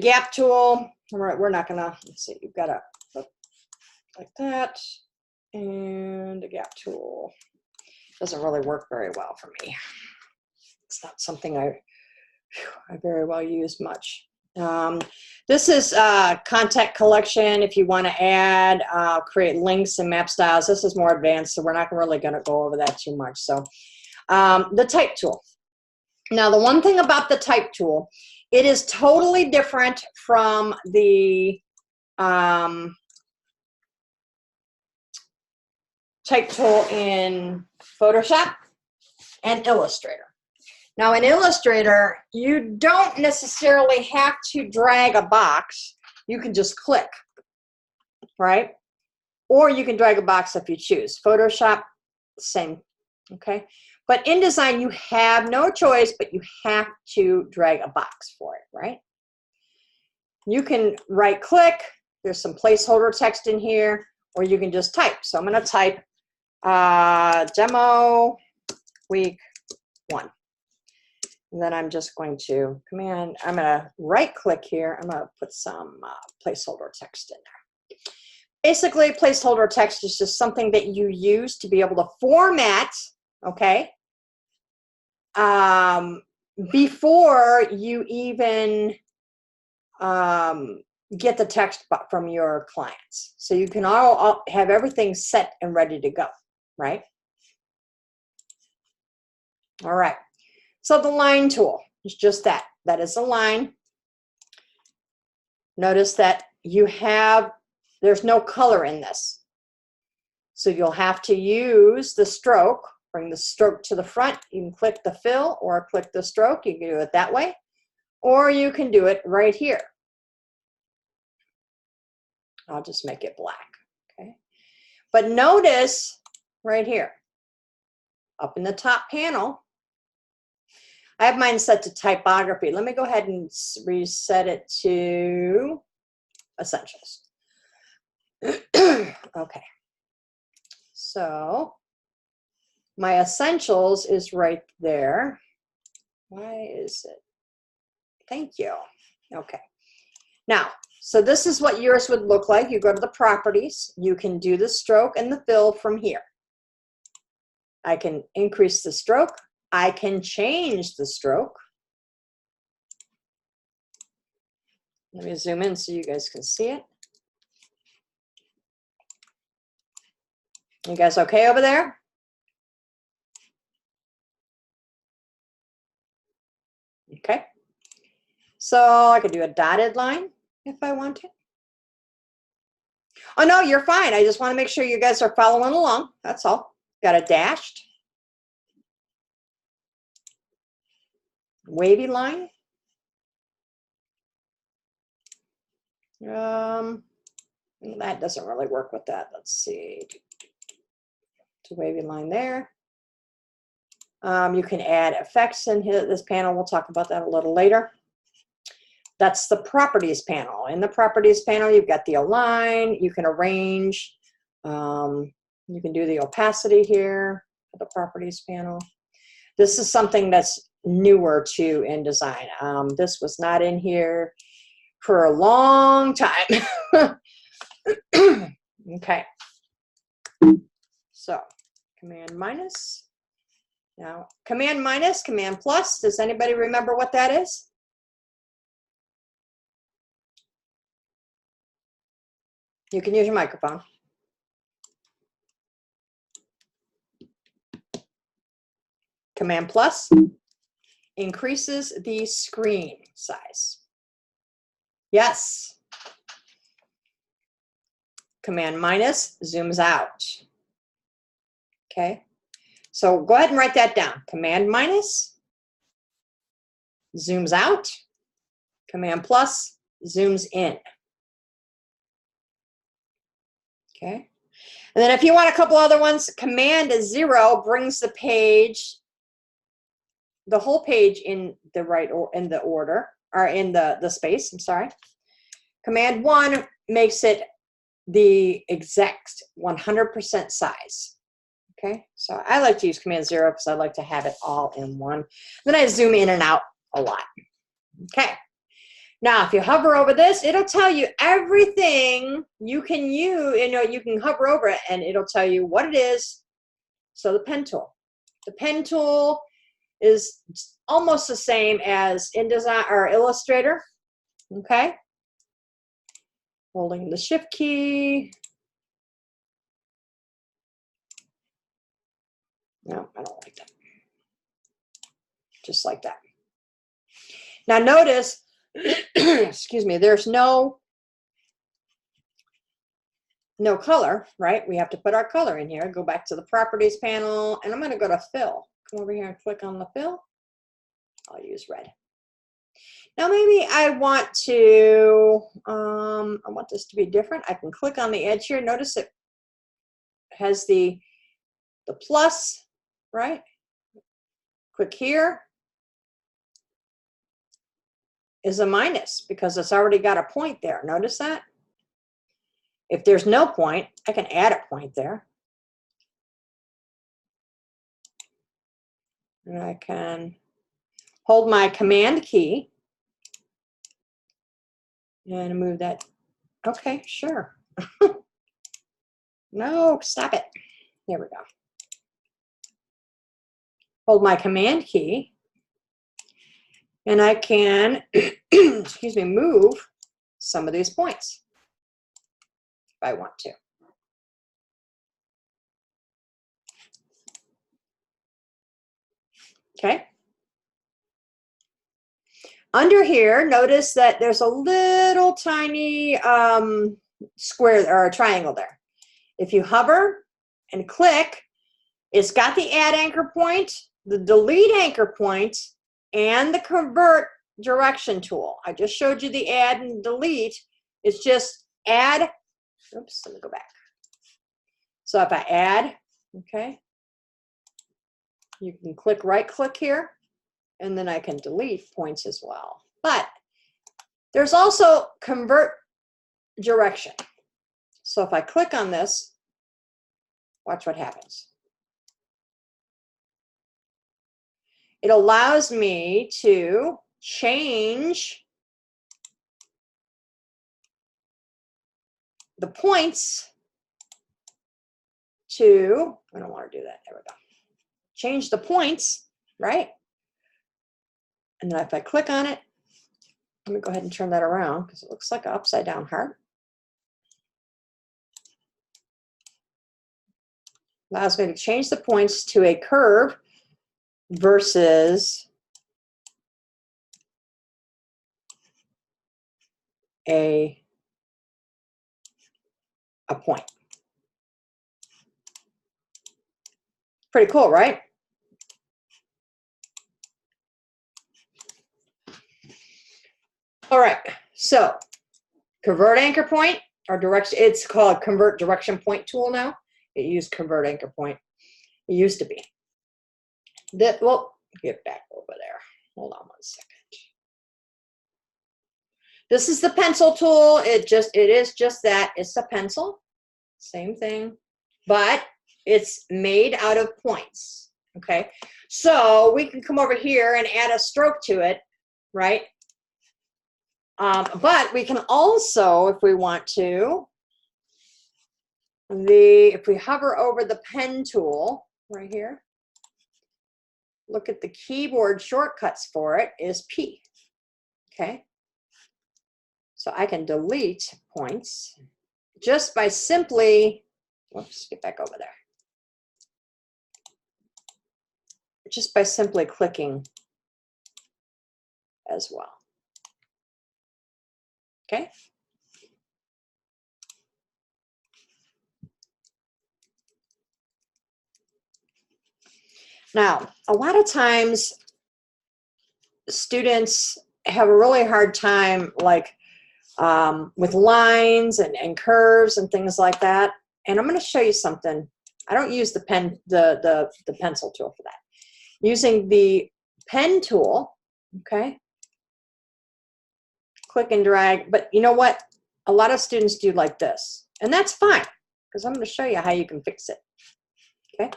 gap tool, we're not gonna, let's see, you've got to look like that. And the gap tool doesn't really work very well for me. It's not something I very well use much. This is content collection. If you want to add, create links and map styles, this is more advanced, so we're not really going to go over that too much. So the type tool. Now, the one thing about the type tool, it is totally different from the type tool in Photoshop and Illustrator. Now in Illustrator, you don't necessarily have to drag a box. You can just click, right? Or you can drag a box if you choose. Photoshop, same, okay? But InDesign, you have no choice, but you have to drag a box for it, right? You can right click, there's some placeholder text in here, or you can just type. So I'm gonna type demo week 1. And then I'm just going to I'm going to right click here. I'm going to put some placeholder text in there. Basically, placeholder text is just something that you use to be able to format, okay, before you even get the text from your clients. So you can all have everything set and ready to go, right? All right. So the line tool is just that. That is a line. Notice that there's no color in this. So you'll have to use the stroke, bring the stroke to the front. You can click the fill or click the stroke. You can do it that way. Or you can do it right here. I'll just make it black, okay? But notice right here, up in the top panel, I have mine set to typography. Let me go ahead and reset it to essentials. Okay. So my essentials is right there. Why is it? Thank you. Okay. Now, so this is what yours would look like. You go to the properties. You can do the stroke and the fill from here. I can increase the stroke. I can change the stroke. Let me zoom in so you guys can see it. You guys okay over there? Okay. So I could do a dotted line if I want to. Oh no, you're fine. I just want to make sure you guys are following along. That's all. Got a dashed. Wavy line. That doesn't really work with that. Let's see. It's a wavy line there. You can add effects in here, this panel. We'll talk about that a little later. That's the properties panel. In the properties panel, you've got the align. You can arrange. You can do the opacity here for the properties panel. This is something that's newer to InDesign. This was not in here for a long time. Okay. So command minus. Now command minus, command plus. Does anybody remember what that is? You can use your microphone. Command plus increases the screen size. Yes. Command minus zooms out. Okay. So go ahead and write that down. Command minus zooms out. Command plus zooms in. Okay. And then if you want a couple other ones, command 0 brings the page, the whole page in the right or in the order, or in the space, I'm sorry. Command 1 makes it the exact 100% size. Okay, so I like to use command 0 because I like to have it all in one. Then I zoom in and out a lot. Okay. Now, if you hover over this, it'll tell you everything you can use. You can hover over it and it'll tell you what it is. So the pen tool. The pen tool is almost the same as InDesign or Illustrator. Okay. Holding the shift key. No, I don't like that. Just like that. Now notice, excuse me, there's no color, right? We have to put our color in here. Go back to the properties panel, and I'm going to go to fill. Come over here and click on the fill. I'll use red. Now maybe I want to, I want this to be different. I can click on the edge here. Notice it has the plus, right? Click here is a minus because it's already got a point there. Notice that? If there's no point, I can add a point there. And I can hold my command key and move that. Okay, sure. No, stop it. Here we go. Hold my command key and I can, excuse me, move some of these points if I want to. Okay. Under here, notice that there's a little tiny square or a triangle there. If you hover and click, it's got the add anchor point, the delete anchor point, and the convert direction tool. I just showed you the add and delete. It's just add. Oops, let me go back. So if I add, okay, You can click right click here, and then I can delete points as well. But there's also convert direction. So if I click on this, watch what happens. It allows me to change the points to, I don't want to do that, there we go. Change the points, right? And then if I click on it, let me go ahead and turn that around because it looks like an upside down heart. Allows me to change the points to a curve versus a point. Pretty cool, right? All right, so convert anchor point or direction, it's called convert direction point tool now. It used convert anchor point. It used to be. That, well, get back over there. Hold on 1 second. This is the pencil tool. It is just that. It's a pencil. Same thing. But it's made out of points. Okay. So we can come over here and add a stroke to it, right? But we can also, if we want to, if we hover over the pen tool right here, look at the keyboard shortcuts for it is P. Okay. So I can delete points just by simply, whoops, get back over there. Just by simply clicking as well. Okay. Now, a lot of times students have a really hard time like with lines and curves and things like that. And I'm going to show you something. I don't use the pen, the pencil tool for that. Using the pen tool, okay, click and drag. But you know what? A lot of students do like this. And that's fine, because I'm going to show you how you can fix it. Okay.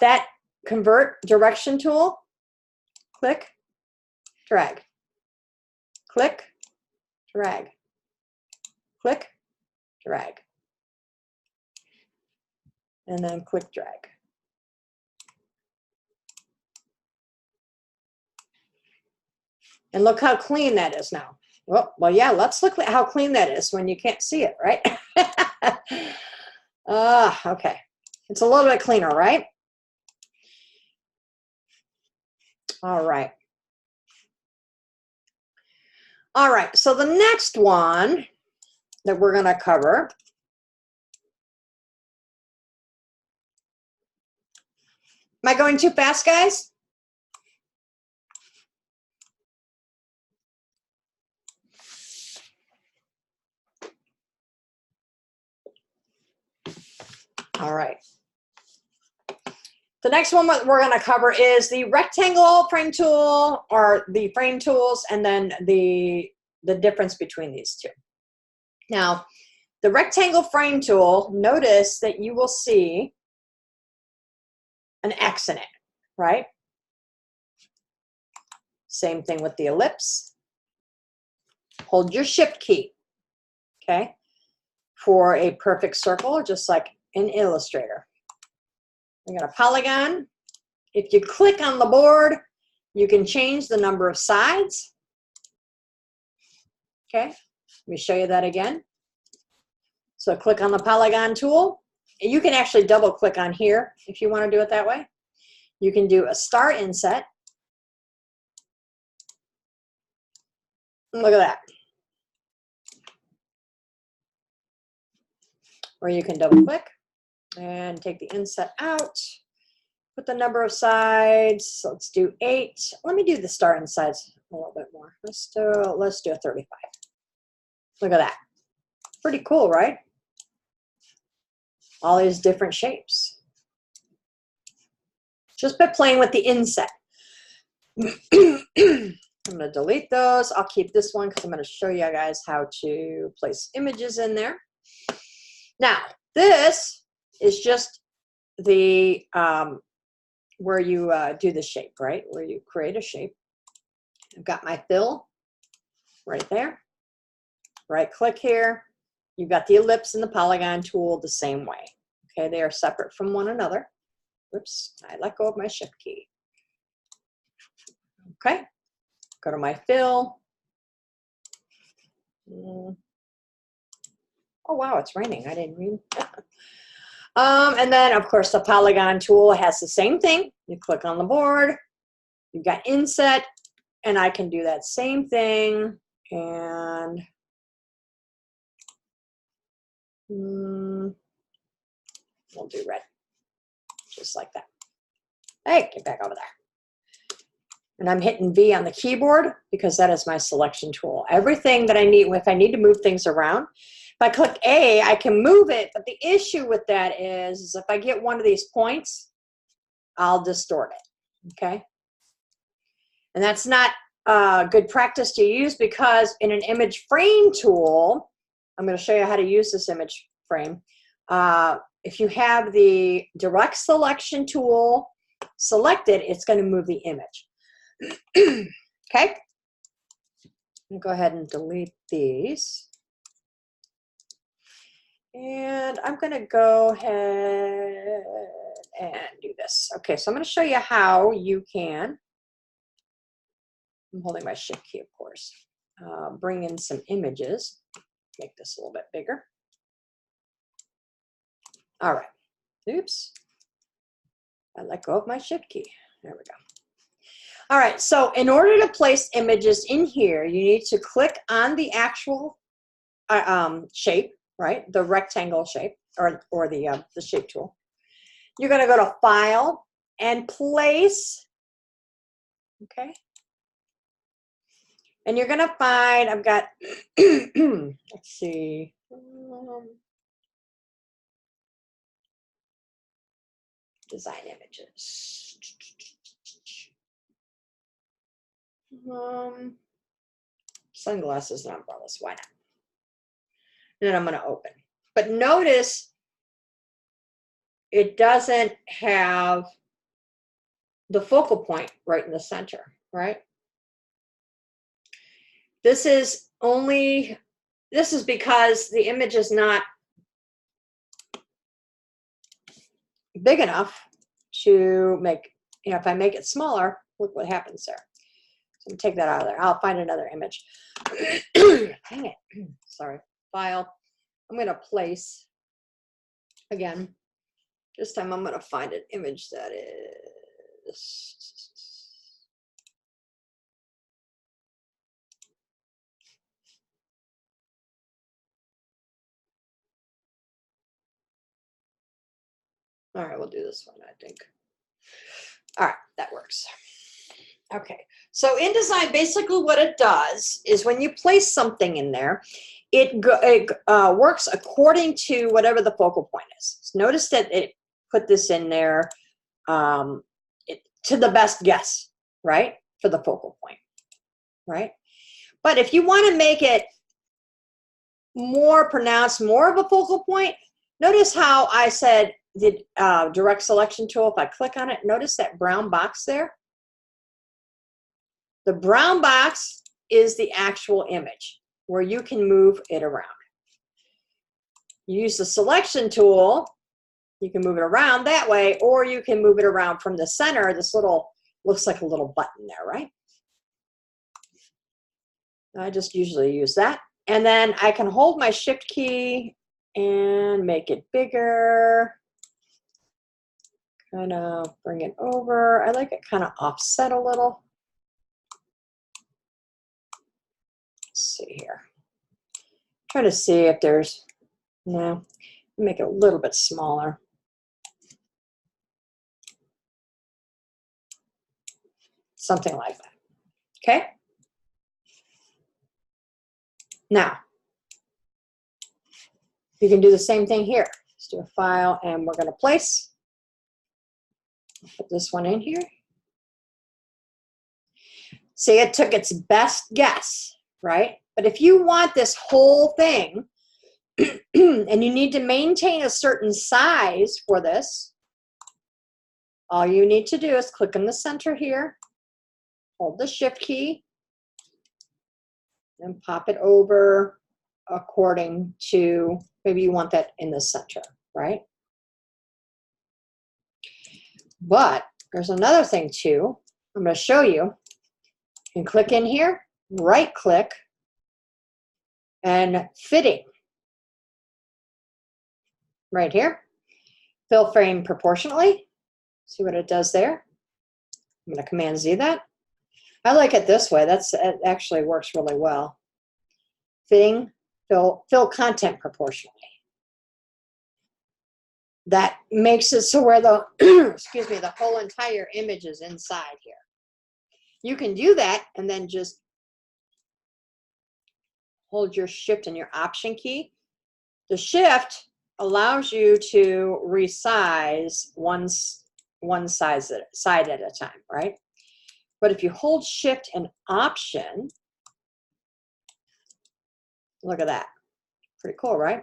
That convert direction tool, click, drag, click, drag, click, drag, and then click, drag. And look how clean that is now. Well, yeah, let's look at how clean that is when you can't see it, right? Okay. It's a little bit cleaner, right? All right. All right, so the next one that we're going to cover am I going too fast, guys? All right. The next one we're going to cover is the rectangle frame tool, or the frame tools, and then the difference between these two. Now, the rectangle frame tool, notice that you will see an X in it, right? Same thing with the ellipse. Hold your shift key, okay, for a perfect circle, just like in Illustrator. We got a polygon. If you click on the board, you can change the number of sides. Okay, let me show you that again. So click on the polygon tool. You can actually double click on here if you want to do it that way. You can do a star inset. Look at that. Or you can double click and take the inset out. Put the number of sides. So let's do 8. Let me do the star insides a little bit more. Let's do a 35. Look at that. Pretty cool, right? All these different shapes. just by playing with the inset. I'm going to delete those. I'll keep this one because I'm going to show you guys how to place images in there. Now, this is just the where you do the shape, right? Where you create a shape. I've got my fill right there. Right click here. You've got the ellipse and the polygon tool the same way. Okay, they are separate from one another. Oops, I let go of my shift key. Okay, go to my fill. Oh wow, it's raining. I didn't read. And then of course the polygon tool has the same thing. You click on the board, you've got inset, and I can do that same thing. And we'll do red, just like that. Hey, get back over there. And I'm hitting V on the keyboard because that is my selection tool. Everything that I need, if I need to move things around, if I click A, I can move it, but the issue with that is if I get one of these points, I'll distort it, okay? And that's not good practice to use because in an image frame tool, I'm going to show you how to use this image frame. If you have the direct selection tool selected, it's going to move the image. Okay, I'm going to go ahead and delete these. And I'm going to go ahead and do this. Okay, so I'm going to show you how you can, I'm holding my shift key, of course, bring in some images. Make this a little bit bigger. All right, oops. I let go of my shift key. There we go. All right, so in order to place images in here, you need to click on the actual shape, right? The rectangle shape or the shape tool. You're going to go to File and Place, okay? And you're going to find, I've got, let's see, design images. Sunglasses and umbrellas, why not? And then I'm going to open. But notice it doesn't have the focal point right in the center, right? This is because the image is not big enough to make, if I make it smaller, look what happens there. So I'm take that out of there. I'll find another image. Dang it. Sorry. File. I'm going to place, again, this time I'm going to find an image that is, all right, we'll do this one, I think. All right, that works. Okay, so InDesign, basically what it does is when you place something in there, it works according to whatever the focal point is. So notice that it put this in there to the best guess, right, for the focal point, right? But if you want to make it more pronounced, more of a focal point, notice how I said the direct selection tool, if I click on it, notice that brown box there? The brown box is the actual image where you can move it around. You use the selection tool, you can move it around that way, or you can move it around from the center. This little, looks like a little button there, right? I just usually use that. And then I can hold my shift key and make it bigger. Kind of bring it over. I like it kind of offset a little. Let's see here. Trying to see if there's, no, make it a little bit smaller. Something like that. Okay. Now, you can do the same thing here. Let's do a file and we're going to place. Put this one in here. See, it took its best guess, right? But if you want this whole thing, and you need to maintain a certain size for this, all you need to do is click in the center here, hold the shift key, and pop it over according to, maybe you want that in the center, right? But there's another thing too. I'm going to show you. You can click in here, right click, and fitting. Right here. Fill frame proportionately. See what it does there? I'm going to Command Z that. I like it this way. It actually works really well. Fitting, fill content proportionally. That makes it so where the excuse me, the whole entire image is inside here. You can do that and then just hold your shift and your option key. The shift allows you to resize one side at a time, right? But if you hold shift and option, look at that. Pretty cool, right?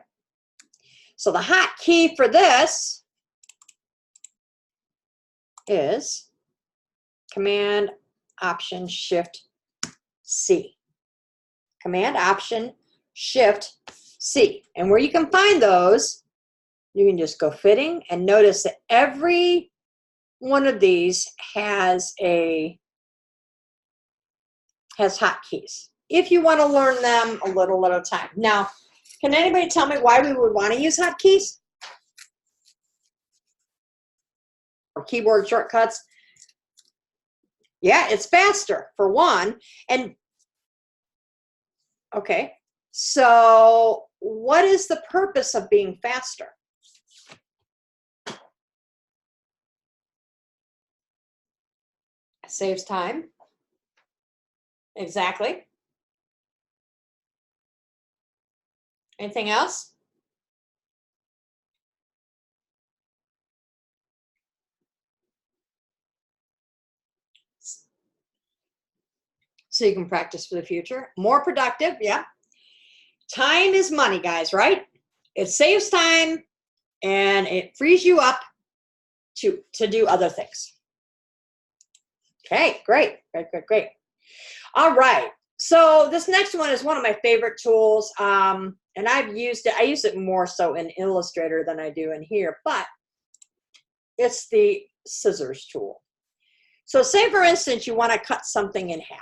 So the hotkey for this is Command Option Shift C. Command Option Shift C. And where you can find those, you can just go fitting and notice that every one of these has hotkeys. If you want to learn them a little at a time. Now, can anybody tell me why we would want to use hotkeys? Or keyboard shortcuts? Yeah, it's faster for one. And okay, so what is the purpose of being faster? It saves time. Exactly. Anything else? So you can practice for the future. More productive, yeah. Time is money, guys, right? It saves time and it frees you up to do other things. Okay, great, great, great, great. All right, so this next one is one of my favorite tools, and I've used it. I use it more so in Illustrator than I do in here, but it's the scissors tool. So say, for instance, you want to cut something in half,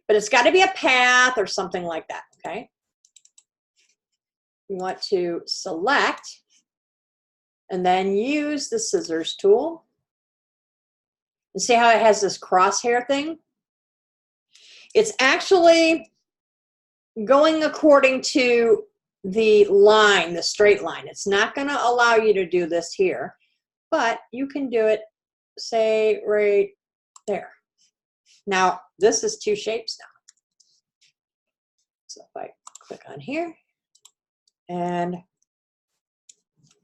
but it's got to be a path or something like that, okay? You want to select and then use the scissors tool. And see how it has this crosshair thing? It's actually going according to the line, the straight line. It's not going to allow you to do this here, but you can do it, say, right there. Now, this is two shapes now. So if I click on here, and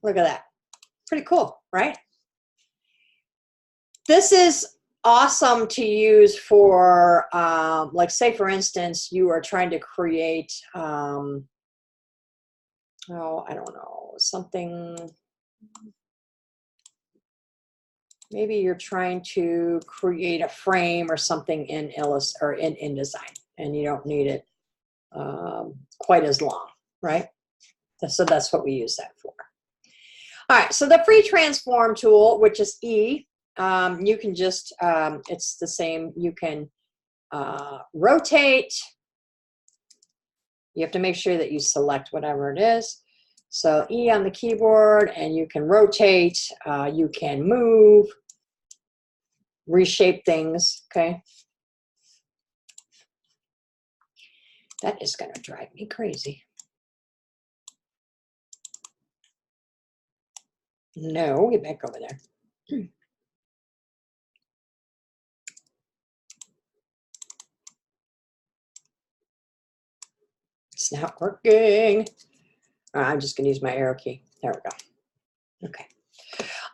look at that. Pretty cool, right? This is awesome to use for, like, say, for instance, you are trying to create, oh, I don't know, something. Maybe you're trying to create a frame or something in InDesign, and you don't need it quite as long, right? So that's what we use that for. All right, so the free transform tool, which is E, you can just, it's the same, you can rotate. You have to make sure that you select whatever it is. So E on the keyboard, and you can rotate, you can move, reshape things, okay? That is gonna drive me crazy. No, get back over there. It's not working. I'm just gonna use my arrow key. There we go. Okay.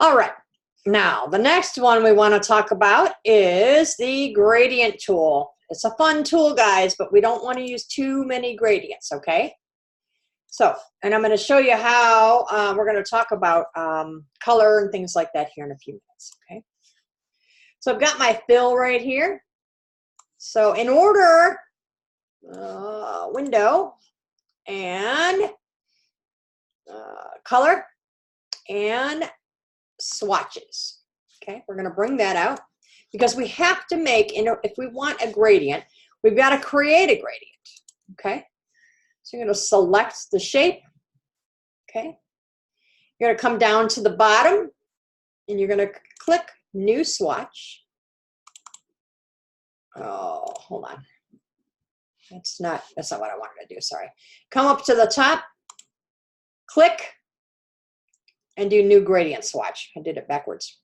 All right. Now, the next one we want to talk about is the gradient tool. It's a fun tool, guys, but we don't want to use too many gradients, okay? So, and I'm going to show you how we're going to talk about color and things like that here in a few minutes, okay? So I've got my fill right here. So in order, window and color and swatches. Okay, we're going to bring that out because we have to make, if we want a gradient, we've got to create a gradient. Okay, so you're going to select the shape. Okay, you're going to come down to the bottom and you're going to click New Swatch. Oh, hold on. That's not what I wanted to do. Sorry. Come up to the top, click, and do New Gradient Swatch. I did it backwards.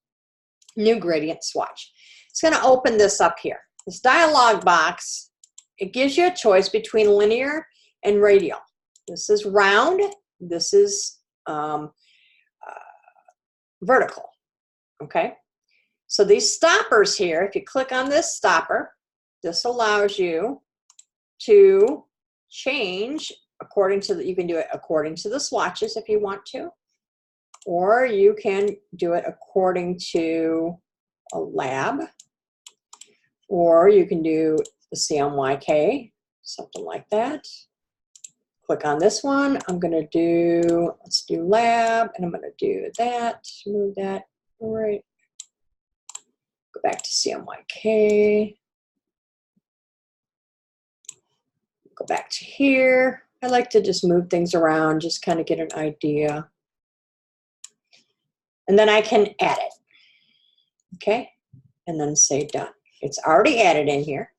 New Gradient Swatch. It's going to open this up here. This dialog box, it gives you a choice between linear and radial. This is round. This is vertical. Okay. So these stoppers here, if you click on this stopper, this allows you to change according to you can do it according to the swatches if you want to, or you can do it according to a lab, or you can do the CMYK, something like that. Click on this one. I'm going to do, let's do lab, and I'm going to do that, move that right. Go back to CMYK. Go back to here. I like to just move things around, just kind of get an idea. And then I can add it. Okay? And then say done. It's already added in here,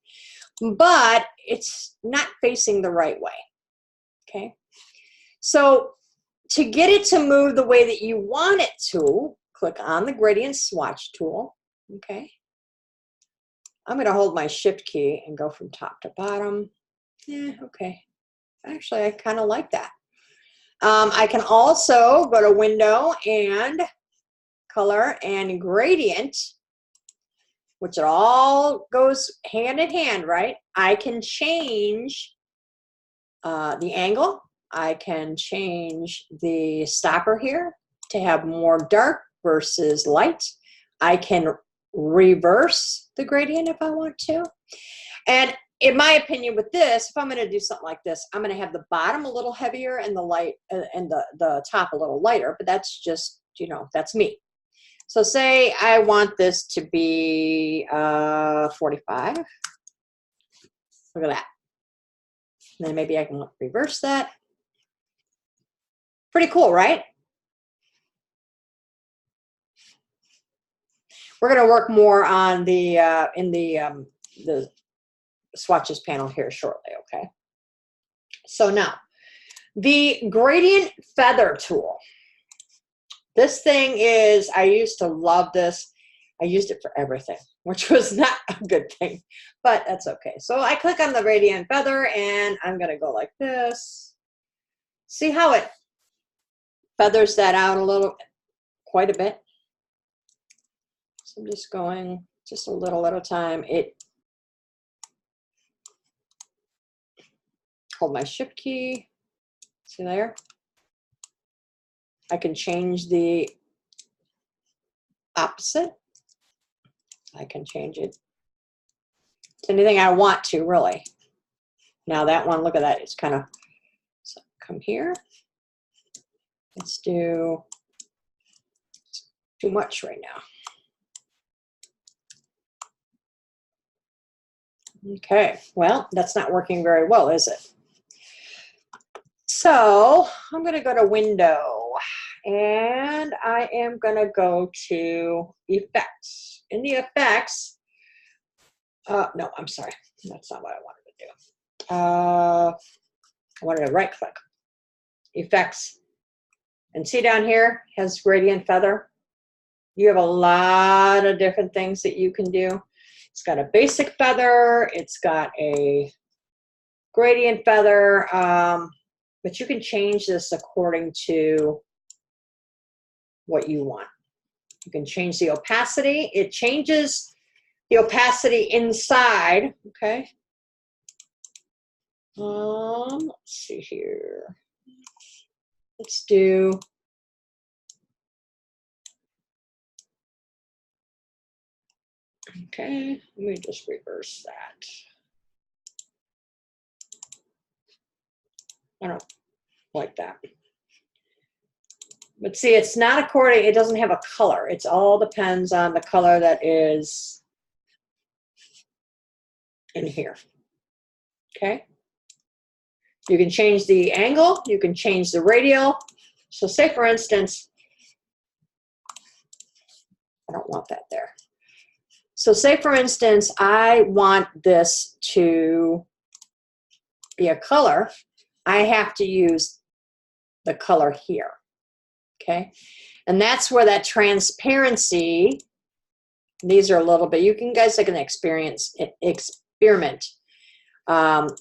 but it's not facing the right way. Okay? So to get it to move the way that you want it to, click on the gradient swatch tool. Okay? I'm going to hold my shift key and go from top to bottom. Yeah, okay. Actually, I kind of like that. I can also go to Window and Color and Gradient, which it all goes hand in hand, right? I can change the angle. I can change the stopper here to have more dark versus light. I can reverse the gradient if I want to. And in my opinion with this, if I'm going to do something like this, I'm going to have the bottom a little heavier and the light and the top a little lighter, but that's just, you know, that's me. So say I want this to be 45. Look at that. And then maybe I can reverse that. Pretty cool, right? We're going to work more on the in the swatches panel here shortly, okay? So now, the gradient feather tool. This thing is, I used to love this. I used it for everything, which was not a good thing, but that's okay. So I click on the gradient feather and I'm going to go like this. See how it feathers that out a little, quite a bit. So I'm just going just a little at a time. Hold my shift key. See there? I can change the opposite. I can change it to anything I want to, really. Now that one, look at that. It's kind of, so come here. Let's do too much right now. Okay, well, that's not working very well, is it? So I'm going to go to Window, and I am going to go to Effects. In the Effects, no, I'm sorry. That's not what I wanted to do. I wanted to right-click. Effects. And see down here, has gradient feather. You have a lot of different things that you can do. It's got a basic feather. It's got a gradient feather. But you can change this according to what you want. You can change the opacity. It changes the opacity inside, okay? Let's see here. Let's do, okay, let me just reverse that. I don't like that. But see, it's not according, it doesn't have a color. It all depends on the color that is in here, okay? You can change the angle, you can change the radial. So say for instance, I don't want that there. So say for instance, I want this to be a color. I have to use the color here, okay? And that's where that transparency, these are a little bit, you guys can experiment.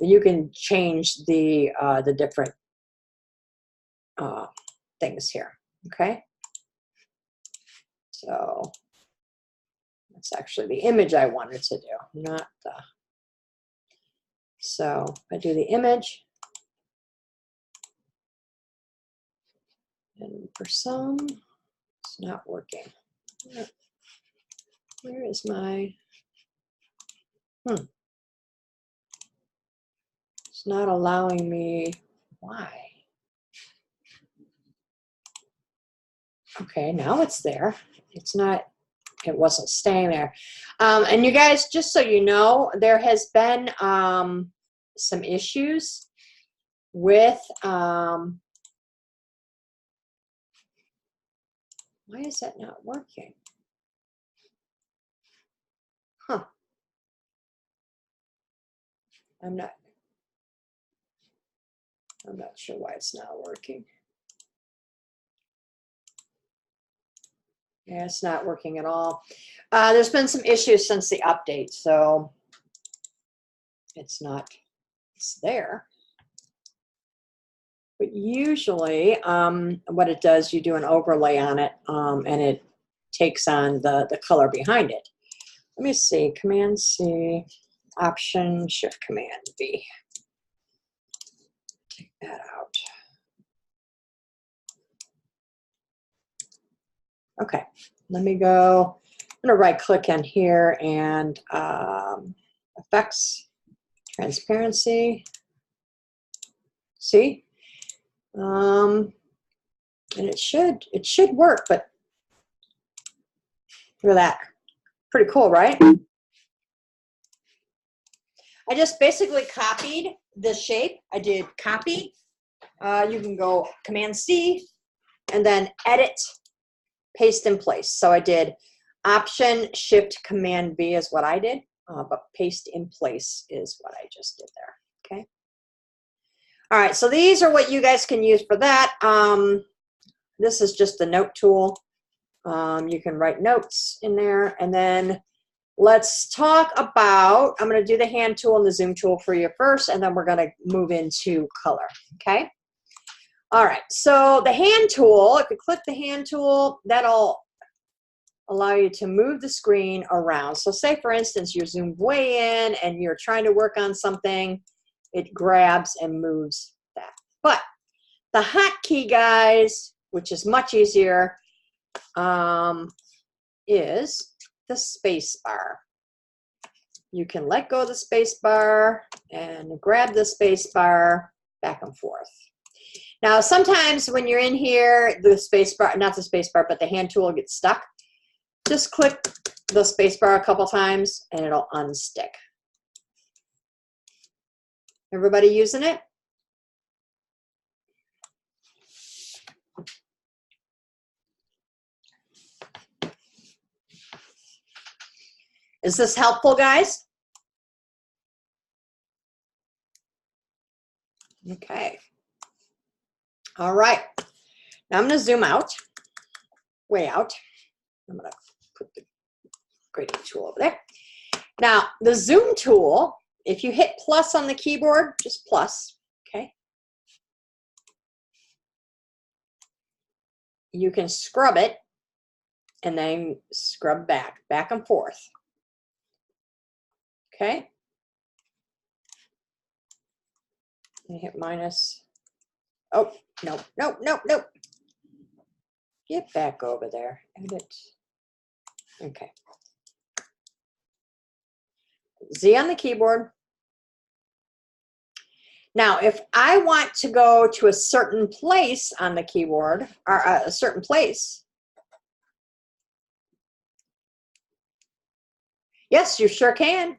You can change the different things here, okay? So that's actually the image I wanted to do, not the, so I do the image, and for some, it's not working. Where is my, it's not allowing me, why? Okay, now it's there. It's not, it wasn't staying there. And you guys, just so you know, there has been some issues with, why is that not working? Huh. I'm not sure why it's not working. Yeah, it's not working at all. There's been some issues since the update, so it's not, it's there. But usually what it does, you do an overlay on it and it takes on the color behind it. Let me see, Command C, Option, Shift, Command V. Take that out. Okay, let me go, I'm gonna right click in here and Effects, Transparency. See? And it should work, but look at that. Pretty cool, right? I just basically copied the shape. I did copy. You can go Command C and then edit, paste in place. So I did Option, Shift, Command V is what I did, but paste in place is what I just did there, okay? All right, so these are what you guys can use for that. This is just the note tool. You can write notes in there, and then let's talk about, I'm going to do the hand tool and the zoom tool for you first, and then we're going to move into color, okay? All right, so the hand tool, if you click the hand tool, that'll allow you to move the screen around. So say, for instance, you're zoomed way in and you're trying to work on something, it grabs and moves that. But the hotkey, guys, which is much easier, is the space bar. You can let go of the space bar and grab the space bar back and forth. Now, sometimes when you're in here, the space bar, not the space bar, but the hand tool gets stuck. Just click the space bar a couple times and it'll unstick. Everybody using it? Is this helpful, guys? Okay. All right. Now I'm going to zoom out, way out. I'm going to put the gradient tool over there. Now, the zoom tool, if you hit plus on the keyboard, just plus, okay? You can scrub it and then scrub back and forth. Okay. And hit minus. Oh, no. Get back over there. Edit. Okay. Z on the keyboard. Now, if I want to go to a certain place on the keyboard, or a certain place, yes, you sure can.